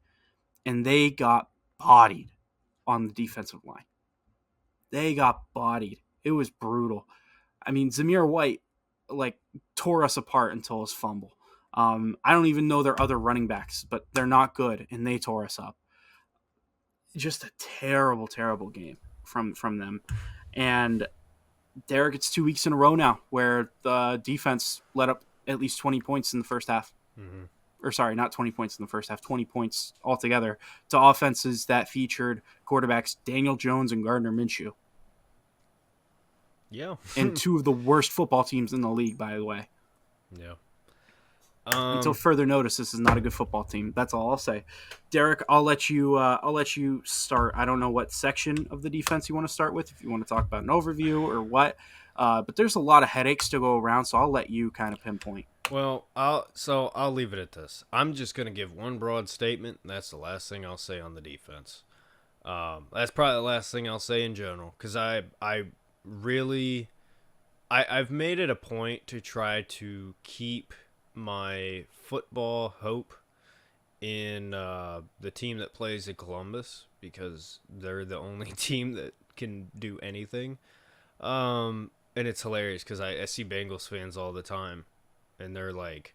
and they got bodied on the defensive line. They got bodied. It was brutal. I mean, Zamir White tore us apart until his fumble. I don't even know their other running backs, but they're not good, and they tore us up. Just a terrible, terrible game from them. And Derek, it's 2 weeks in a row now where the defense let up at least 20 points in the first half.
Mm-hmm.
Or sorry, not 20 points in the first half, 20 points altogether to offenses that featured quarterbacks Daniel Jones and Gardner Minshew.
Yeah.
And two of the worst football teams in the league, by the way.
Yeah.
Until further notice, this is not a good football team. That's all I'll say. Derek, I'll let you start. I don't know what section of the defense you want to start with. If you want to talk about an overview or what, but there's a lot of headaches to go around. So I'll let you kind of pinpoint.
Well, I'll leave it at this. I'm just gonna give one broad statement. And that's the last thing I'll say on the defense. That's probably the last thing I'll say in general, because I've made it a point to try to keep my football hope in the team that plays in Columbus, because they're the only team that can do anything. And it's hilarious because I see Bengals fans all the time, and they're like,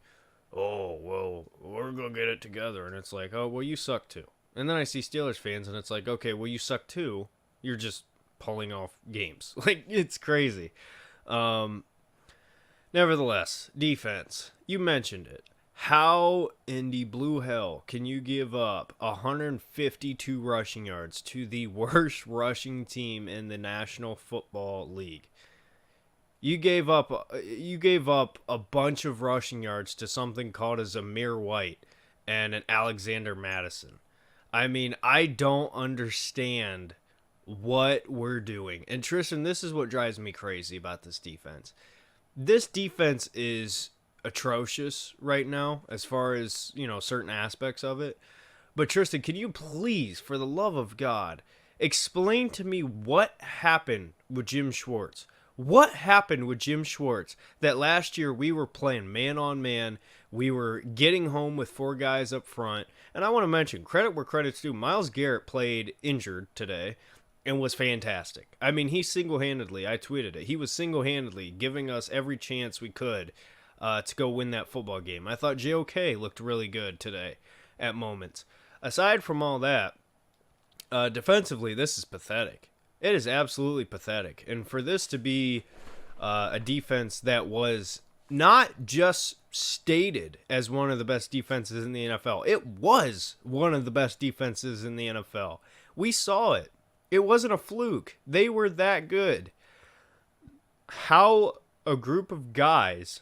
"Oh, well, we're gonna get it together," and it's like, "Oh, well, you suck too." And then I see Steelers fans, and it's like, "Okay, well, you suck too. You're just pulling off games." Like, it's crazy. Nevertheless, defense. You mentioned it. How in the blue hell can you give up 152 rushing yards to the worst rushing team in the National Football League? You gave up a bunch of rushing yards to something called a Zamir White and an Alexander Madison. I mean, I don't understand what we're doing. And Tristan, this is what drives me crazy about this defense. This defense is atrocious right now as far as, certain aspects of it. But Tristan, can you please, for the love of God, explain to me what happened with Jim Schwartz? What happened with Jim Schwartz that last year we were playing man on man, we were getting home with 4 guys up front, and I want to mention, credit where credit's due, Myles Garrett played injured today and was fantastic. I mean, he single-handedly, I tweeted it, he was single-handedly giving us every chance we could to go win that football game. I thought JOK looked really good today at moments. Aside from all that, defensively, this is pathetic. It is absolutely pathetic. And for this to be a defense that was not just stated as one of the best defenses in the NFL, it was one of the best defenses in the NFL. We saw it. It wasn't a fluke. They were that good. How a group of guys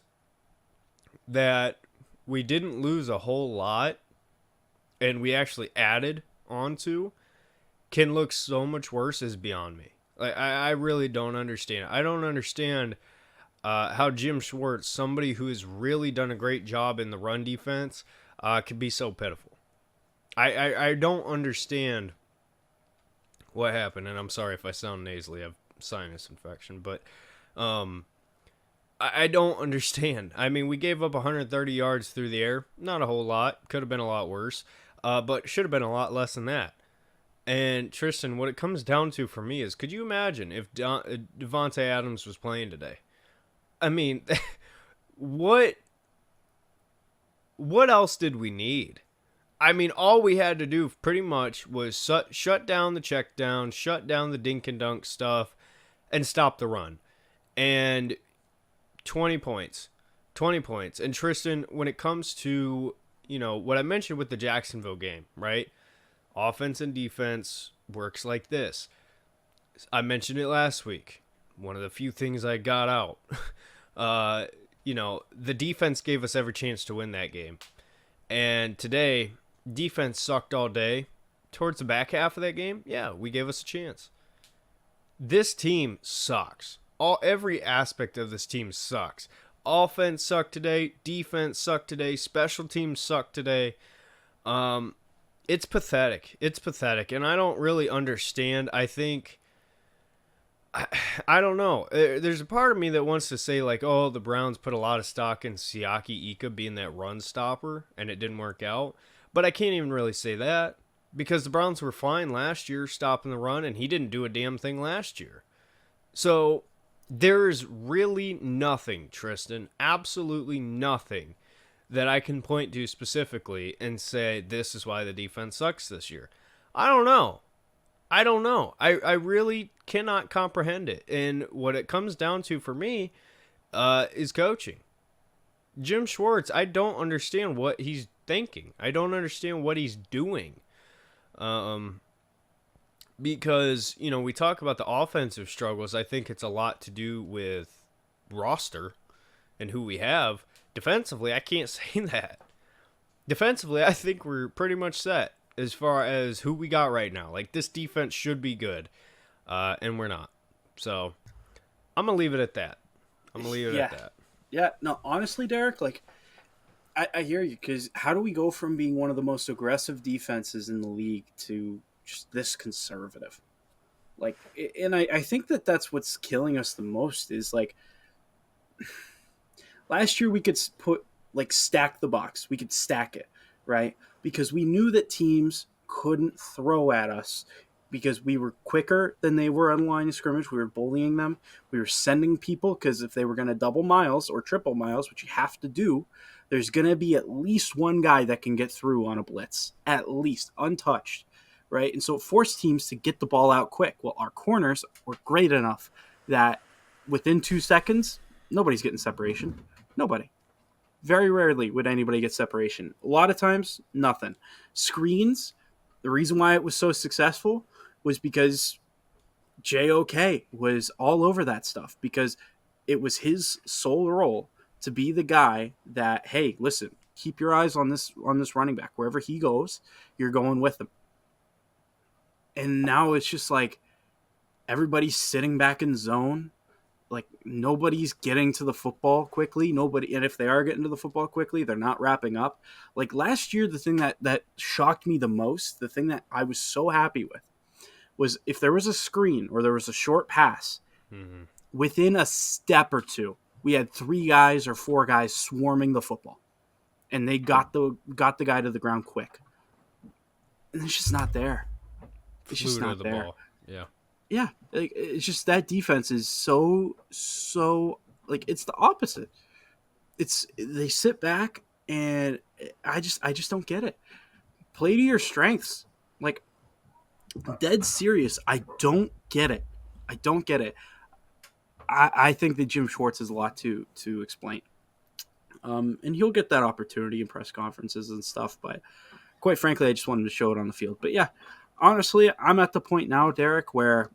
that we didn't lose a whole lot and we actually added onto can look so much worse is beyond me. Like, I really don't understand. I don't understand how Jim Schwartz, somebody who has really done a great job in the run defense, could be so pitiful. I don't understand what happened, and I'm sorry if I sound nasally. I have sinus infection, but I don't understand. I mean, we gave up 130 yards through the air. Not a whole lot. Could have been a lot worse, but should have been a lot less than that. And Tristan, what it comes down to for me is, could you imagine if Devontae Adams was playing today? I mean, what else did we need? I mean, all we had to do pretty much was shut down the check down, shut down the dink and dunk stuff, and stop the run. And 20 points. 20 points. And Tristan, when it comes to, what I mentioned with the Jacksonville game, right? Offense and defense works like this. I mentioned it last week. One of the few things I got out. The defense gave us every chance to win that game. And today, defense sucked all day. Towards the back half of that game, yeah, we gave us a chance. This team sucks. Every aspect of this team sucks. Offense sucked today. Defense sucked today. Special teams sucked today. It's pathetic. It's pathetic. And I don't really understand. I think, I don't know. There's a part of me that wants to say, like, oh, the Browns put a lot of stock in Siaki Ika being that run stopper, and it didn't work out. But I can't even really say that, because the Browns were fine last year stopping the run, and he didn't do a damn thing last year. So there's really nothing, Tristan, absolutely nothing that I can point to specifically and say this is why the defense sucks this year. I don't know. I really cannot comprehend it. And what it comes down to for me is coaching. Jim Schwartz, I don't understand what he's thinking. I don't understand what he's doing. Because, we talk about the offensive struggles. I think it's a lot to do with roster and who we have. Defensively, I can't say that. Defensively, I think we're pretty much set as far as who we got right now. Like, this defense should be good, and we're not. So, I'm going to leave it at that. I'm going to leave it
Yeah.
at that.
Yeah. No, honestly, Derek, like, I hear you, because how do we go from being one of the most aggressive defenses in the league to just this conservative? Like, and I think that that's what's killing us the most is, like, last year we could put, like, stack the box. We could stack it, right? Because we knew that teams couldn't throw at us because we were quicker than they were on the line of scrimmage. We were bullying them. We were sending people, because if they were going to double Myles or triple Myles, which you have to do, there's going to be at least one guy that can get through on a blitz, at least, untouched, right? And so it forced teams to get the ball out quick. Well, our corners were great enough that within 2 seconds, nobody's getting separation. Nobody. Very rarely would anybody get separation. A lot of times, nothing. Screens, the reason why it was so successful was because JOK was all over that stuff, because it was his sole role to be the guy that, hey, listen, keep your eyes on this running back. Wherever he goes, you're going with him. And now it's just like everybody's sitting back in zone. Like, nobody's getting to the football quickly. Nobody, and if they are getting to the football quickly, they're not wrapping up. Like, last year, the thing that shocked me the most, the thing that I was so happy with, was if there was a screen or there was a short pass, within a step or two, we had 3 guys or 4 guys swarming the football, and they got the guy to the ground quick. And it's just not there. It's just not there.
Ball. Yeah.
Yeah, like, it's just that defense is so like, it's the opposite. It's they sit back, and I just don't get it. Play to your strengths. Like, dead serious. I don't get it. I don't get it. I think that Jim Schwartz has a lot to explain. And he'll get that opportunity in press conferences and stuff, but quite frankly, I just wanted to show it on the field. But yeah, honestly, I'm at the point now, Derek, where,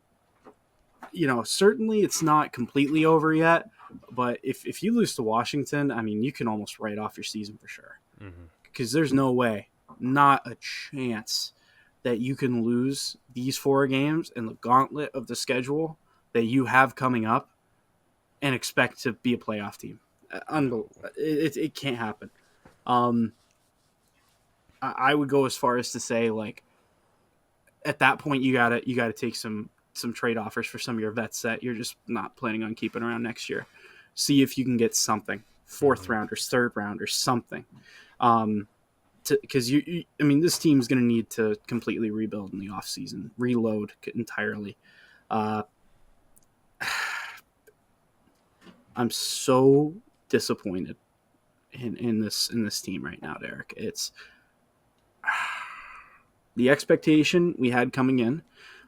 certainly it's not completely over yet, but if you lose to Washington, I mean, you can almost write off your season for sure. Because there's no way, not a chance, that you can lose these 4 games in the gauntlet of the schedule that you have coming up and expect to be a playoff team. It can't happen. I would go as far as to say, like, at that point, you gotta take some trade offers for some of your vets that you're just not planning on keeping around next year. See if you can get something, 4th rounders, 3rd rounders, something. Because this team's going to need to completely rebuild in the offseason, reload entirely. I'm so disappointed in this team right now, Derek. It's the expectation we had coming in.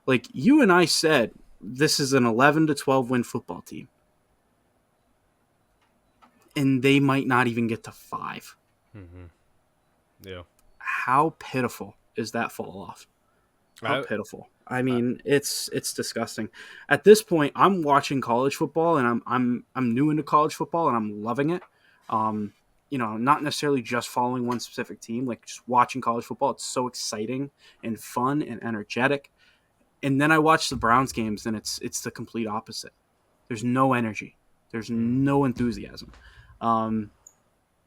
Like, you and I said, this is an 11 to 12 win football team, and they might not even get to 5.
Yeah.
How pitiful is that fall off? How pitiful. I mean, it's disgusting. At this point, I'm watching college football, and I'm new into college football, and I'm loving it. Not necessarily just following one specific team, like just watching college football. It's so exciting and fun and energetic. And then I watch the Browns games, and it's the complete opposite. There's no energy. There's no enthusiasm.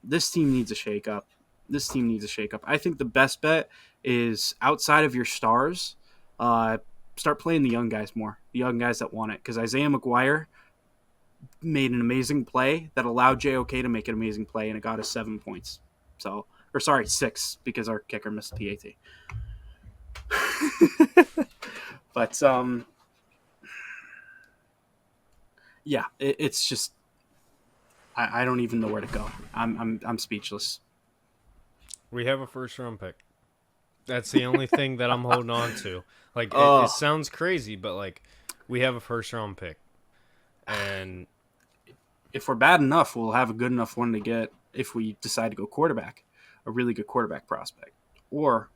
This team needs a shakeup. I think the best bet is, outside of your stars, start playing the young guys more, the young guys that want it. Because Isaiah McGuire made an amazing play that allowed JOK to make an amazing play, and it got us 7 points. 6, because our kicker missed the PAT. But yeah, it's just I don't even know where to go. I'm speechless.
We have a 1st round pick. That's the only thing that I'm holding on to. Like, it sounds crazy, but, like, we have a 1st round pick. And
if we're bad enough, we'll have a good enough one to get if we decide to go quarterback, a really good quarterback prospect. Or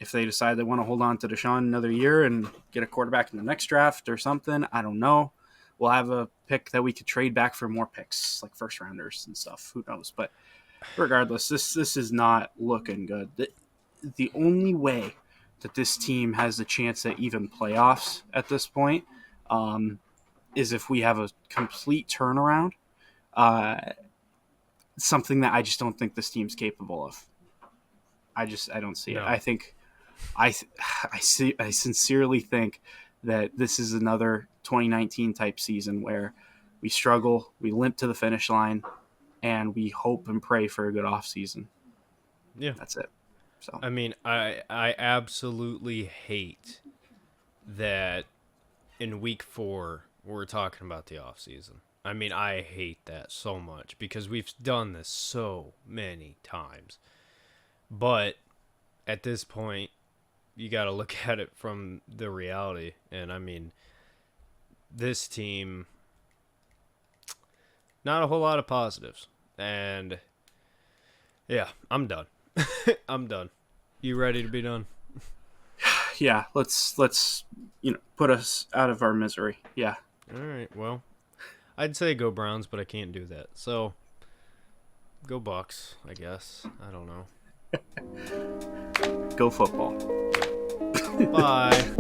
if they decide they want to hold on to Deshaun another year and get a quarterback in the next draft or something, I don't know. we'll have a pick that we could trade back for more picks, like first rounders and stuff. Who knows? But regardless, this is not looking good. The only way that this team has a chance at even playoffs at this point is if we have a complete turnaround. Uh, Something that I just don't think this team's capable of. I don't see it.
No.
I think I sincerely think that this is another 2019 type season where we struggle, we limp to the finish line, and we hope and pray for a good off season.
Yeah.
That's it. So
I mean, I absolutely hate that in week 4 we're talking about the off season. I mean, I hate that so much because we've done this so many times. But at this point, you got to look at it from the reality. And I mean, this team, not a whole lot of positives. And yeah, I'm done. I'm done. You ready to be done?
yeah, let's put us out of our misery. Yeah.
All right. Well, I'd say go Browns, but I can't do that. So go Bucks, I guess. I don't know.
Go football.
Bye.